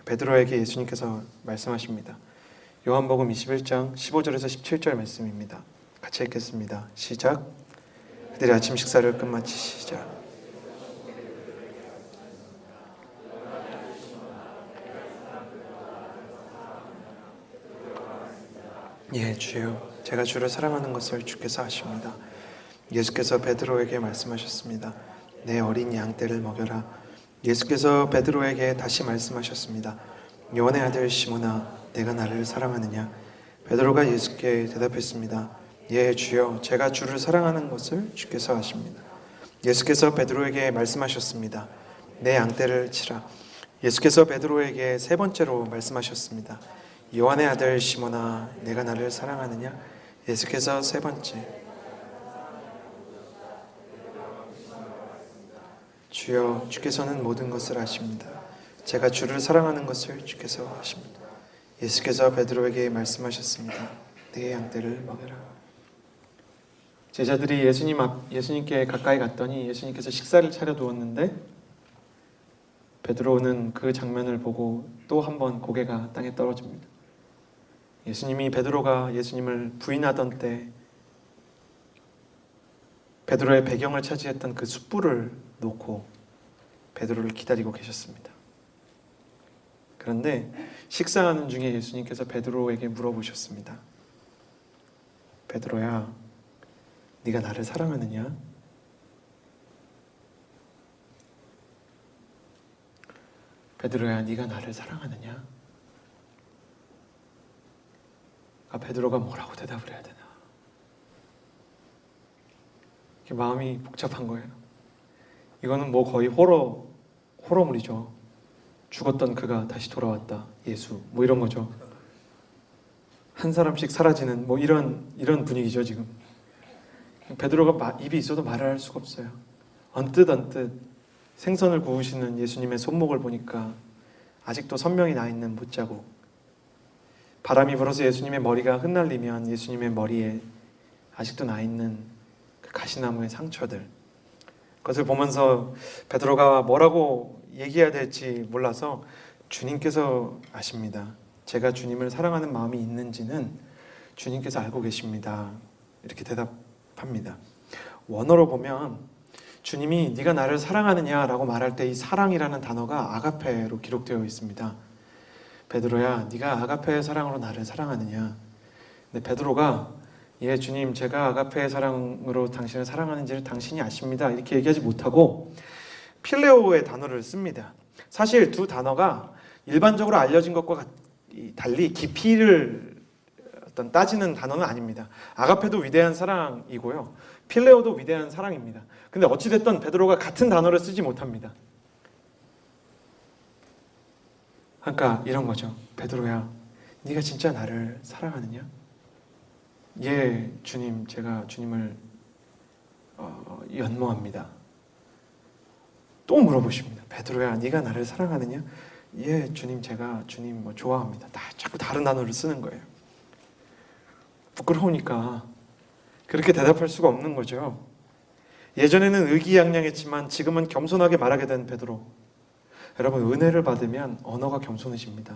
베드로에게 예수님께서 말씀하십니다. 요한복음 21장 15절에서 17절 말씀입니다. 같이 읽겠습니다. 시작. 그들이 아침 식사를 끝마치시자 예, 주여, 제가 주를 사랑하는 것을 주께서 아십니다. 예수께서 베드로에게 말씀하셨습니다. 내 어린 양떼를 먹여라. 예수께서 베드로에게 다시 말씀하셨습니다. 요한의 아들 시몬아, 내가 나를 사랑하느냐? 베드로가 예수께 대답했습니다. 예, 주여, 제가 주를 사랑하는 것을 주께서 아십니다. 예수께서 베드로에게 말씀하셨습니다. 내 양떼를 치라. 예수께서 베드로에게 세 번째로 말씀하셨습니다. 요한의 아들 시몬아, 내가 나를 사랑하느냐? 예수께서 세 번째. 주여, 주께서는 모든 것을 아십니다. 제가 주를 사랑하는 것을 주께서 아십니다. 예수께서 베드로에게 말씀하셨습니다. 내 양떼를 먹여라. 제자들이 예수님께 가까이 갔더니 예수님께서 식사를 차려두었는데 베드로는 그 장면을 보고 또 한 번 고개가 땅에 떨어집니다. 예수님이 베드로가 예수님을 부인하던 때 베드로의 배경을 차지했던 그 숯불을 놓고 베드로를 기다리고 계셨습니다. 그런데 식사하는 중에 예수님께서 베드로에게 물어보셨습니다. 베드로야, 네가 나를 사랑하느냐? 베드로야, 네가 나를 사랑하느냐? 베드로가 뭐라고 대답을 해야 되나? 마음이 복잡한 거예요. 이거는 뭐 거의 호러물이죠. 죽었던 그가 다시 돌아왔다. 예수. 뭐 이런 거죠. 한 사람씩 사라지는 뭐 이런 분위기죠, 지금. 베드로가 입이 있어도 말을 할 수가 없어요. 언뜻 생선을 구우시는 예수님의 손목을 보니까 아직도 선명히 나 있는 못자국. 바람이 불어서 예수님의 머리가 흩날리면 예수님의 머리에 아직도 나 있는 그 가시나무의 상처들. 그것을 보면서 베드로가 뭐라고 얘기해야 될지 몰라서 주님께서 아십니다. 제가 주님을 사랑하는 마음이 있는지는 주님께서 알고 계십니다. 이렇게 대답합니다. 원어로 보면 주님이 네가 나를 사랑하느냐라고 말할 때 이 사랑이라는 단어가 아가페로 기록되어 있습니다. 베드로야, 네가 아가페의 사랑으로 나를 사랑하느냐? 근데 베드로가 예, 주님, 제가 아가페의 사랑으로 당신을 사랑하는지를 당신이 아십니다. 이렇게 얘기하지 못하고 필레오의 단어를 씁니다. 사실 두 단어가 일반적으로 알려진 것과 달리 깊이를 따지는 단어는 아닙니다. 아가페도 위대한 사랑이고요. 필레오도 위대한 사랑입니다. 근데 어찌됐든 베드로가 같은 단어를 쓰지 못합니다. 그러니까 이런 거죠. 베드로야, 네가 진짜 나를 사랑하느냐? 예, 주님, 제가 주님을 연모합니다. 또 물어보십니다. 베드로야, 네가 나를 사랑하느냐? 예, 주님, 제가 주님 뭐 좋아합니다. 자꾸 다른 단어를 쓰는 거예요. 부끄러우니까 그렇게 대답할 수가 없는 거죠. 예전에는 의기양양했지만 지금은 겸손하게 말하게 된 베드로. 여러분, 은혜를 받으면 언어가 겸손해집니다.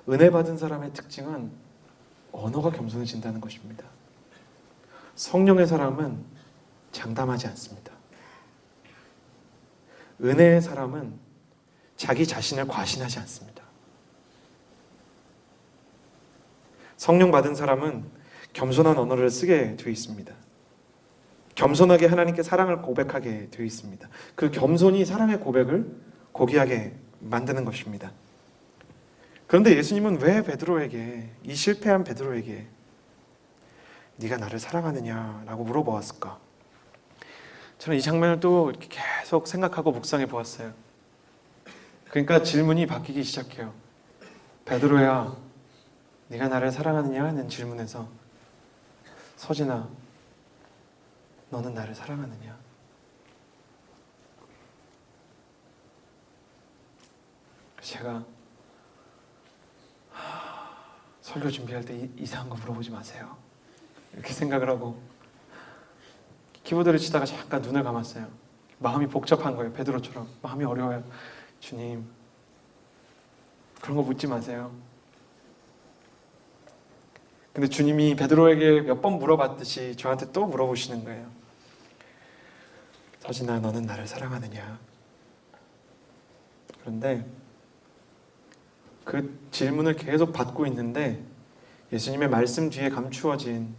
은혜 받은 사람의 특징은 언어가 겸손해진다는 것입니다. 성령의 사람은 장담하지 않습니다. 은혜의 사람은 자기 자신을 과신하지 않습니다. 성령 받은 사람은 겸손한 언어를 쓰게 되어 있습니다. 겸손하게 하나님께 사랑을 고백하게 되어 있습니다. 그 겸손이 사랑의 고백을 고귀하게 만드는 것입니다. 그런데 예수님은 왜 베드로에게, 이 실패한 베드로에게 네가 나를 사랑하느냐라고 물어보았을까? 저는 이 장면을 또 이렇게 계속 생각하고 묵상해 보았어요. 그러니까 질문이 바뀌기 시작해요. 베드로야, 네가 나를 사랑하느냐 하는 질문에서 서진아, 너는 나를 사랑하느냐? 제가 설교 준비할 때 이상한 거 물어보지 마세요. 이렇게 생각을 하고 키보드를 치다가 잠깐 눈을 감았어요. 마음이 복잡한 거예요. 베드로처럼 마음이 어려워요. 주님, 그런 거 묻지 마세요. 근데 주님이 베드로에게 몇 번 물어봤듯이 저한테 또 물어보시는 거예요. 서진아, 너는 나를 사랑하느냐? 그런데 그 질문을 계속 받고 있는데 예수님의 말씀 뒤에 감추어진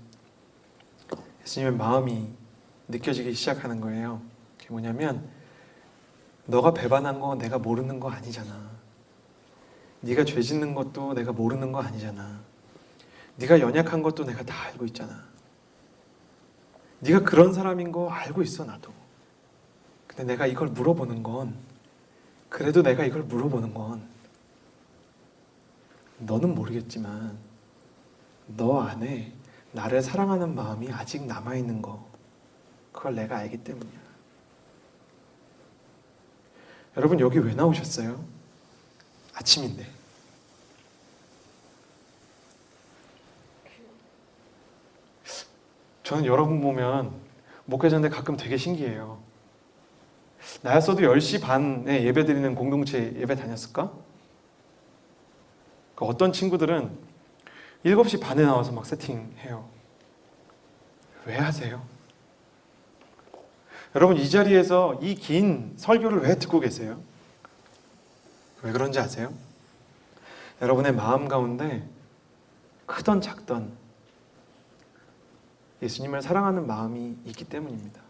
예수님의 마음이 느껴지기 시작하는 거예요. 그게 뭐냐면, 너가 배반한 거 내가 모르는 거 아니잖아. 네가 죄 짓는 것도 내가 모르는 거 아니잖아. 네가 연약한 것도 내가 다 알고 있잖아. 네가 그런 사람인 거 알고 있어, 나도. 근데 내가 이걸 물어보는 건, 그래도 내가 이걸 물어보는 건 너는 모르겠지만 너 안에 나를 사랑하는 마음이 아직 남아있는 거, 그걸 내가 알기 때문이야. 여러분, 여기 왜 나오셨어요? 아침인데. 저는 여러분 보면 목회자인데 가끔 되게 신기해요. 나였어도 10시 반에 예배 드리는 공동체 예배 다녔을까? 어떤 친구들은 7시 반에 나와서 막 세팅해요. 왜 하세요? 여러분, 이 자리에서 이 긴 설교를 왜 듣고 계세요? 왜 그런지 아세요? 여러분의 마음 가운데 크던 작던 예수님을 사랑하는 마음이 있기 때문입니다.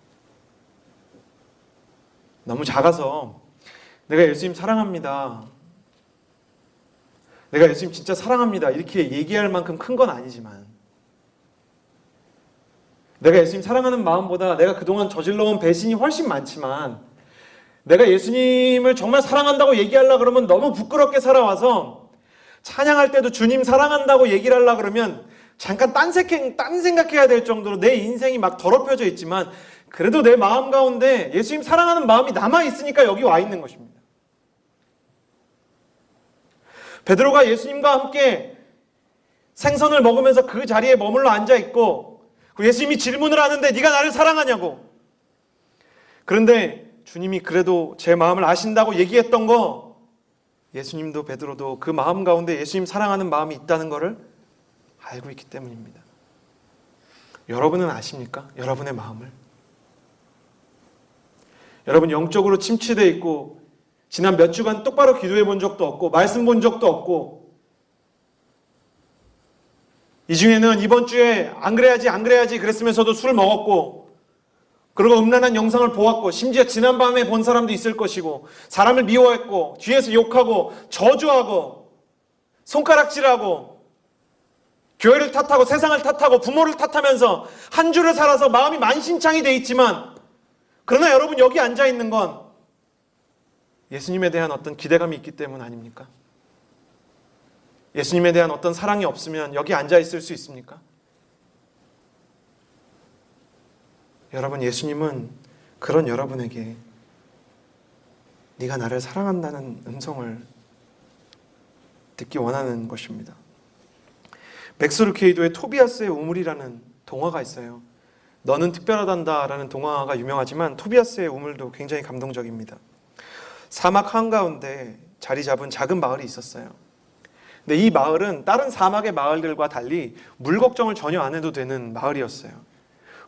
너무 작아서 내가 예수님 사랑합니다, 내가 예수님 진짜 사랑합니다 이렇게 얘기할 만큼 큰 건 아니지만, 내가 예수님 사랑하는 마음보다 내가 그동안 저질러온 배신이 훨씬 많지만, 내가 예수님을 정말 사랑한다고 얘기하려고 그러면 너무 부끄럽게 살아와서 찬양할 때도 주님 사랑한다고 얘기를 하려고 그러면 잠깐 딴 생각해야 될 정도로 내 인생이 막 더럽혀져 있지만, 그래도 내 마음 가운데 예수님 사랑하는 마음이 남아있으니까 여기 와 있는 것입니다. 베드로가 예수님과 함께 생선을 먹으면서 그 자리에 머물러 앉아있고 예수님이 질문을 하는데 네가 나를 사랑하냐고. 그런데 주님이 그래도 제 마음을 아신다고 얘기했던 거, 예수님도 베드로도 그 마음 가운데 예수님 사랑하는 마음이 있다는 것을 알고 있기 때문입니다. 여러분은 아십니까? 여러분의 마음을. 여러분, 영적으로 침체되어 있고 지난 몇 주간 똑바로 기도해 본 적도 없고 말씀 본 적도 없고, 이 중에는 이번 주에 안 그래야지 그랬으면서도 술 먹었고, 그리고 음란한 영상을 보았고, 심지어 지난밤에 본 사람도 있을 것이고, 사람을 미워했고, 뒤에서 욕하고 저주하고 손가락질하고 교회를 탓하고 세상을 탓하고 부모를 탓하면서 한 주를 살아서 마음이 만신창이 돼 있지만, 그러나 여러분, 여기 앉아있는 건 예수님에 대한 어떤 기대감이 있기 때문 아닙니까? 예수님에 대한 어떤 사랑이 없으면 여기 앉아있을 수 있습니까? 여러분, 예수님은 그런 여러분에게 네가 나를 사랑한다는 음성을 듣기 원하는 것입니다. 맥스 루케이도의 토비아스의 우물이라는 동화가 있어요. 너는 특별하단다라는 동화가 유명하지만 토비아스의 우물도 굉장히 감동적입니다. 사막 한가운데 자리 잡은 작은 마을이 있었어요. 근데 이 마을은 다른 사막의 마을들과 달리 물 걱정을 전혀 안 해도 되는 마을이었어요.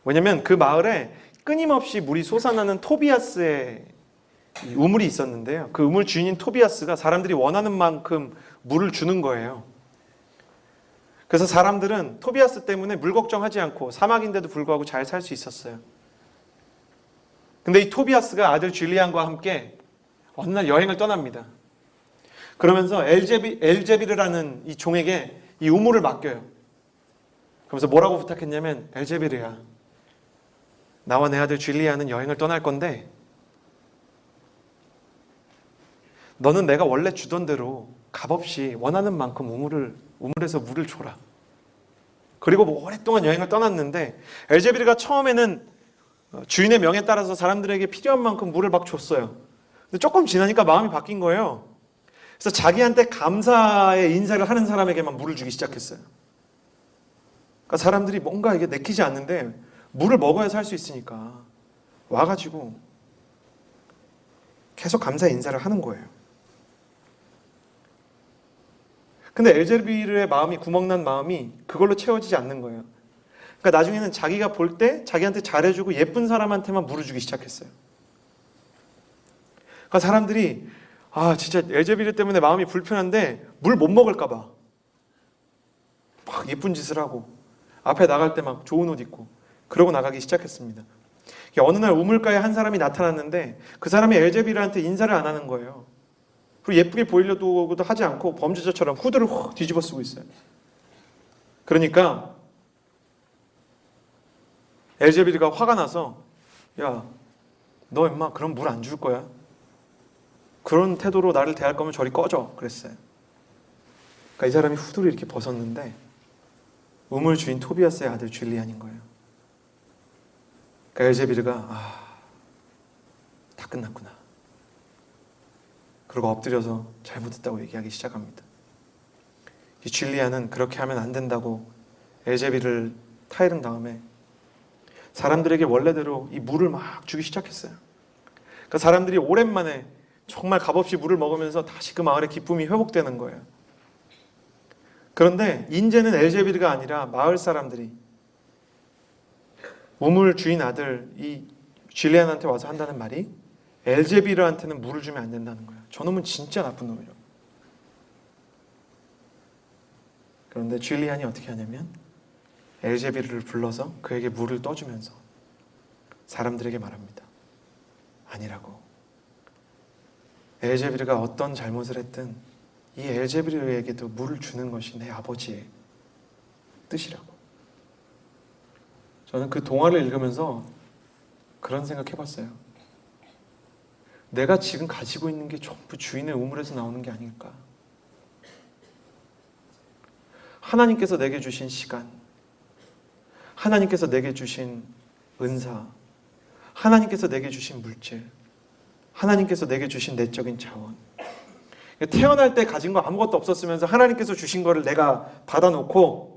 왜냐면 그 마을에 끊임없이 물이 솟아나는 토비아스의 우물이 있었는데요. 그 우물 주인인 토비아스가 사람들이 원하는 만큼 물을 주는 거예요. 그래서 사람들은 토비아스 때문에 물 걱정하지 않고 사막인데도 불구하고 잘 살 수 있었어요. 근데 이 토비아스가 아들 줄리안과 함께 어느 날 여행을 떠납니다. 그러면서 엘제비르라는 이 종에게 이 우물을 맡겨요. 그러면서 뭐라고 부탁했냐면, 엘제비르야, 나와 내 아들 줄리안은 여행을 떠날 건데 너는 내가 원래 주던 대로 값없이 원하는 만큼 우물에서 물을 줘라. 그리고 뭐 오랫동안 여행을 떠났는데 엘제비르가 처음에는 주인의 명에 따라서 사람들에게 필요한 만큼 물을 막 줬어요. 근데 조금 지나니까 마음이 바뀐 거예요. 그래서 자기한테 감사의 인사를 하는 사람에게만 물을 주기 시작했어요. 그러니까 사람들이 뭔가 이게 내키지 않는데 물을 먹어야 살 수 있으니까 와가지고 계속 감사의 인사를 하는 거예요. 근데 엘제비르의 마음이, 구멍난 마음이 그걸로 채워지지 않는 거예요. 그러니까 나중에는 자기가 볼 때 자기한테 잘해주고 예쁜 사람한테만 물을 주기 시작했어요. 그러니까 사람들이 진짜 엘제비르 때문에 마음이 불편한데 물 못 먹을까 봐 막 예쁜 짓을 하고 앞에 나갈 때 막 좋은 옷 입고 그러고 나가기 시작했습니다. 어느 날 우물가에 한 사람이 나타났는데 그 사람이 엘제비르한테 인사를 안 하는 거예요. 그리고 예쁘게 보이려고도 하지 않고 범죄자처럼 후드를 확 뒤집어 쓰고 있어요. 그러니까 엘제비르가 화가 나서, 야, 너 임마 그럼 물 안 줄 거야? 그런 태도로 나를 대할 거면 저리 꺼져, 그랬어요. 그러니까 이 사람이 후드를 이렇게 벗었는데 우물 주인 토비아스의 아들 줄리안인 거예요. 그러니까 엘제비르가 다 끝났구나. 그리고 엎드려서 잘못했다고 얘기하기 시작합니다. 이 줄리안은 그렇게 하면 안 된다고 엘제비르를 타이른 다음에 사람들에게 원래대로 이 물을 막 주기 시작했어요. 그러니까 사람들이 오랜만에 정말 값없이 물을 먹으면서 다시 그 마을의 기쁨이 회복되는 거예요. 그런데 인제는 엘제비르가 아니라 마을 사람들이 우물 주인 아들 이 줄리안한테 와서 한다는 말이 엘제비르한테는 물을 주면 안 된다는 거예요. 저놈은 진짜 나쁜 놈이라고. 그런데 줄리안이 어떻게 하냐면 엘제비르를 불러서 그에게 물을 떠주면서 사람들에게 말합니다. 아니라고. 엘제비르가 어떤 잘못을 했든 이 엘제비르에게도 물을 주는 것이 내 아버지의 뜻이라고. 저는 그 동화를 읽으면서 그런 생각 해봤어요. 내가 지금 가지고 있는 게 전부 주인의 우물에서 나오는 게 아닐까. 하나님께서 내게 주신 시간, 하나님께서 내게 주신 은사, 하나님께서 내게 주신 물질, 하나님께서 내게 주신 내적인 자원. 태어날 때 가진 거 아무것도 없었으면서 하나님께서 주신 거를 내가 받아놓고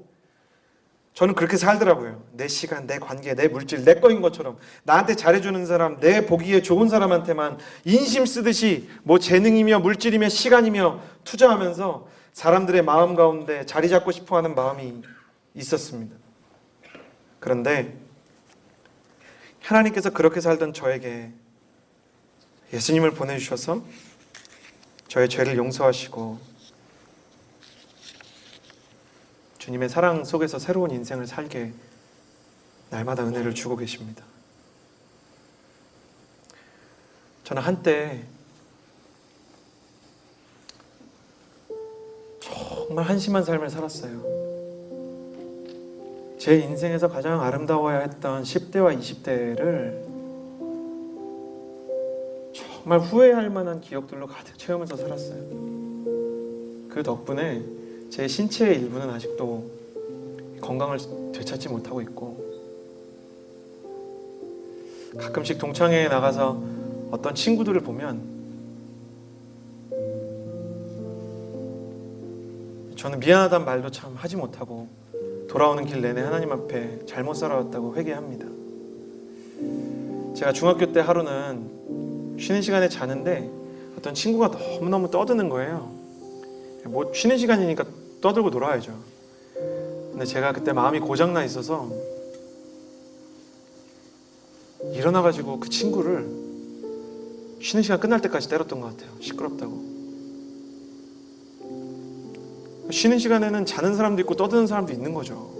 저는 그렇게 살더라고요. 내 시간, 내 관계, 내 물질, 내 거인 것처럼 나한테 잘해주는 사람, 내 보기에 좋은 사람한테만 인심 쓰듯이 뭐 재능이며 물질이며 시간이며 투자하면서 사람들의 마음 가운데 자리 잡고 싶어하는 마음이 있었습니다. 그런데 하나님께서 그렇게 살던 저에게 예수님을 보내주셔서 저의 죄를 용서하시고 주님의 사랑 속에서 새로운 인생을 살게 날마다 은혜를 주고 계십니다. 저는 한때 정말 한심한 삶을 살았어요. 제 인생에서 가장 아름다워야 했던 10대와 20대를 정말 후회할 만한 기억들로 가득 채우면서 살았어요. 그 덕분에 제 신체의 일부는 아직도 건강을 되찾지 못하고 있고 가끔씩 동창회에 나가서 어떤 친구들을 보면 저는 미안하다는 말도 참 하지 못하고 돌아오는 길 내내 하나님 앞에 잘못 살아왔다고 회개합니다. 제가 중학교 때 하루는 쉬는 시간에 자는데 어떤 친구가 너무너무 떠드는 거예요. 뭐 쉬는 시간이니까 떠들고 놀아야죠. 근데 제가 그때 마음이 고장나 있어서 일어나가지고 그 친구를 쉬는 시간 끝날 때까지 때렸던 것 같아요. 시끄럽다고. 쉬는 시간에는 자는 사람도 있고 떠드는 사람도 있는 거죠.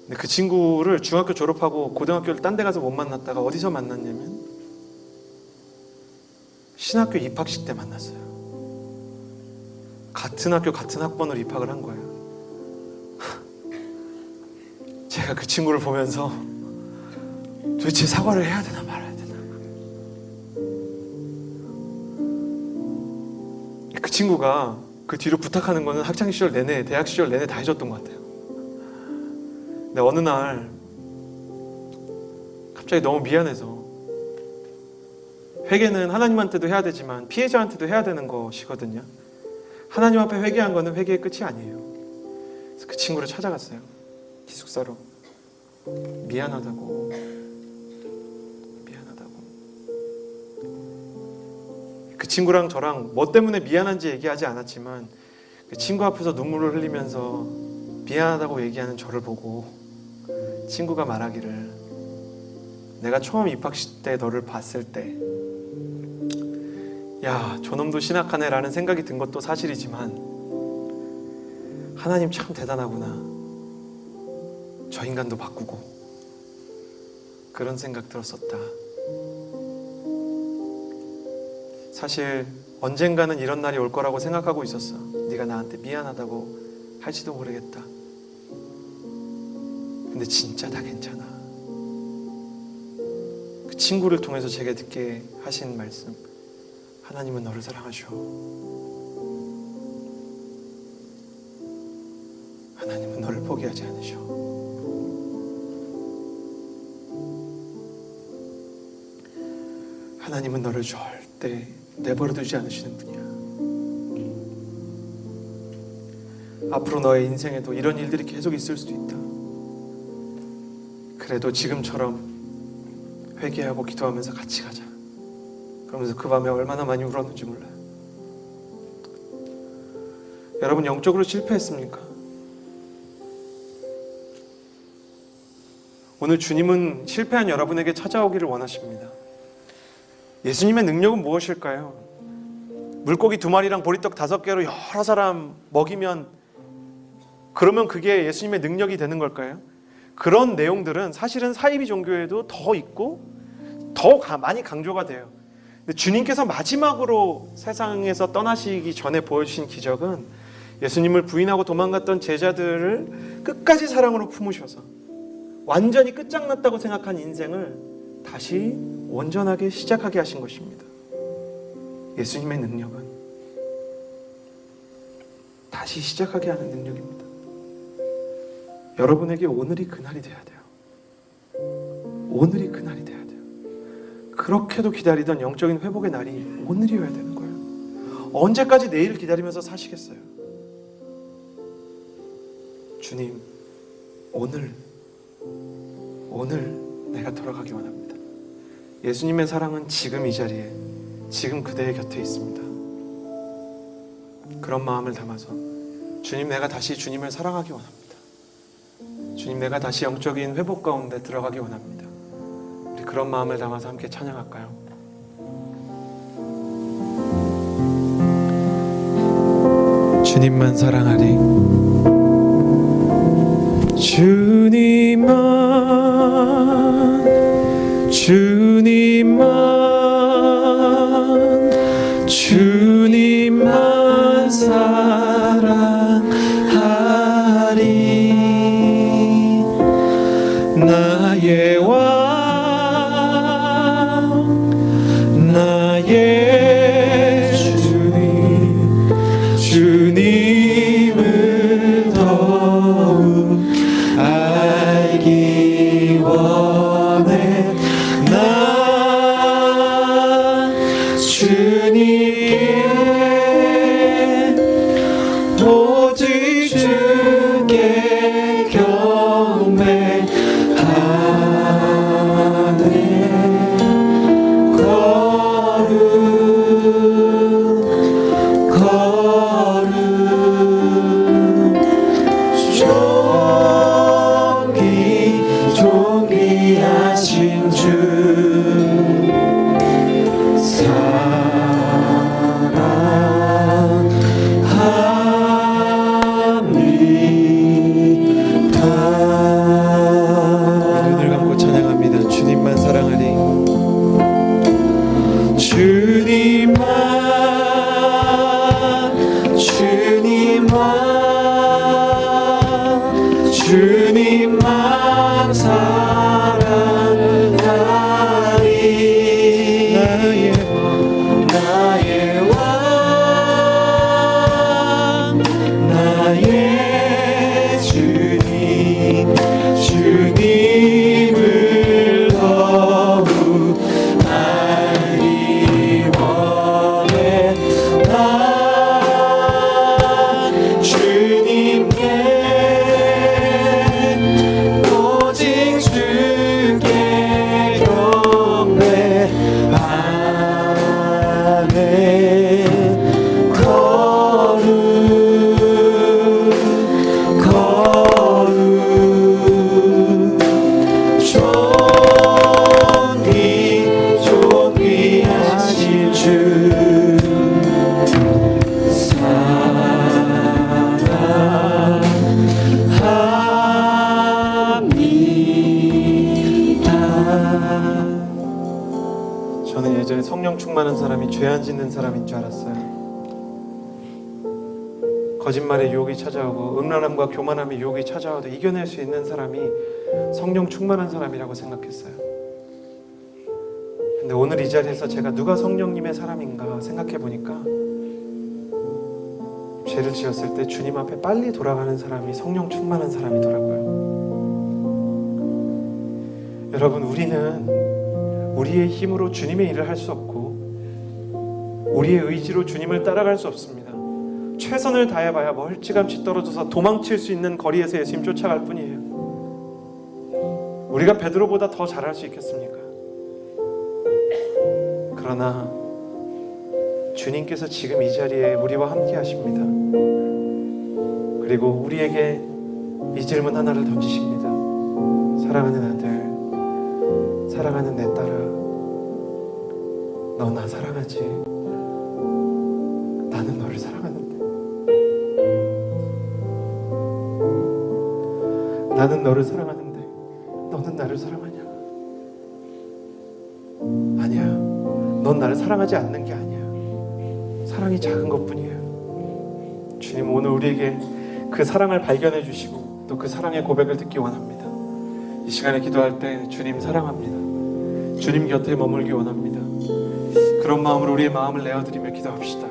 근데 그 친구를 중학교 졸업하고 고등학교를 딴 데 가서 못 만났다가 어디서 만났냐면 신학교 입학식 때 만났어요. 같은 학교 같은 학번으로 입학을 한 거예요. 제가 그 친구를 보면서 도대체 사과를 해야 되나 말아야 되나. 그 친구가 그 뒤로 부탁하는 거는 학창시절 내내, 대학 시절 내내 다 해줬던 것 같아요. 근데 어느 날 갑자기 너무 미안해서, 회개는 하나님한테도 해야 되지만 피해자한테도 해야 되는 것이거든요. 하나님 앞에 회개한 거는 회개의 끝이 아니에요. 그래서 그 친구를 찾아갔어요. 기숙사로. 미안하다고. 그 친구랑 저랑 뭐 때문에 미안한지 얘기하지 않았지만 그 친구 앞에서 눈물을 흘리면서 미안하다고 얘기하는 저를 보고 친구가 말하기를, 내가 처음 입학식 때 너를 봤을 때 야, 저놈도 신학하네 라는 생각이 든 것도 사실이지만 하나님 참 대단하구나, 저 인간도 바꾸고, 그런 생각 들었었다. 사실 언젠가는 이런 날이 올 거라고 생각하고 있었어. 네가 나한테 미안하다고 할지도 모르겠다. 근데 진짜 다 괜찮아. 그 친구를 통해서 제게 듣게 하신 말씀, 하나님은 너를 사랑하셔. 하나님은 너를 포기하지 않으셔. 하나님은 너를 절대 내버려두지 않으시는 분이야. 앞으로 너의 인생에도 이런 일들이 계속 있을 수도 있다. 그래도 지금처럼 회개하고 기도하면서 같이 가자. 그러면서 그 밤에 얼마나 많이 울었는지 몰라요. 여러분, 영적으로 실패했습니까? 오늘 주님은 실패한 여러분에게 찾아오기를 원하십니다. 예수님의 능력은 무엇일까요? 물고기 2마리랑 보리떡 5개로 여러 사람 먹이면, 그러면 그게 예수님의 능력이 되는 걸까요? 그런 내용들은 사실은 사이비 종교에도 더 있고 더 많이 강조가 돼요. 근데 주님께서 마지막으로 세상에서 떠나시기 전에 보여주신 기적은 예수님을 부인하고 도망갔던 제자들을 끝까지 사랑으로 품으셔서 완전히 끝장났다고 생각한 인생을 다시 온전하게 시작하게 하신 것입니다. 예수님의 능력은 다시 시작하게 하는 능력입니다. 여러분에게 오늘이 그날이 돼야 돼요. 오늘이 그날이 돼야 돼요. 그렇게도 기다리던 영적인 회복의 날이 오늘이어야 되는 거예요. 언제까지 내일을 기다리면서 사시겠어요? 주님, 오늘 내가 돌아가기 원합니다. 예수님의 사랑은 지금 이 자리에, 지금 그대의 곁에 있습니다. 그런 마음을 담아서, 주님, 내가 다시 주님을 사랑하기 원합니다. 주님, 내가 다시 영적인 회복 가운데 들어가기 원합니다. 우리 그런 마음을 담아서 함께 찬양할까요? 주님만 사랑하리. 주님만 사랑하리. 나의 왕, 나의 주님을 더욱 알기 원해. 나의 주님만 주님만 주님만 사랑하리 나의 왕 나의 주님 주님을 더욱 알기 원해 나 주님께 오직 주께 경배하네 존귀하신 주 저는 예전에 성령 충만한 사람이 죄 안 짓는 사람인 줄 알았어요. 거짓말에 유혹이 찾아오고 음란함과 교만함의 유혹이 찾아와도 이겨낼 수 있는 사람이 성령 충만한 사람이라고 생각했어요. 근데 오늘 이 자리에서 제가 누가 성령님의 사람인가 생각해 보니까 죄를 지었을 때 주님 앞에 빨리 돌아가는 사람이 성령 충만한 사람이더라고요. 여러분, 우리는 우리의 힘으로 주님의 일을 할 수 없고 우리의 의지로 주님을 따라갈 수 없습니다. 최선을 다해봐야 멀찌감치 떨어져서 도망칠 수 있는 거리에서 예수님 쫓아갈 뿐이에요. 우리가 베드로보다 더 잘할 수 있겠습니까? 그러나 주님께서 지금 이 자리에 우리와 함께 하십니다. 그리고 우리에게 이 질문 하나를 던지십니다. 사랑하는 아들, 사랑하는 내 딸아, 너 나 사랑하지? 나는 너를 사랑하는데. 나는 너를 사랑하는데 너는 나를 사랑하냐? 아니야. 넌 나를 사랑하지 않는 게 아니야. 사랑이 작은 것뿐이에요. 주님, 오늘 우리에게 그 사랑을 발견해 주시고 또 그 사랑의 고백을 듣기 원합니다. 이 시간에 기도할 때 주님 사랑합니다. 주님 곁에 머물기 원합니다. 그런 마음으로 우리의 마음을 내어드리며 기도합시다.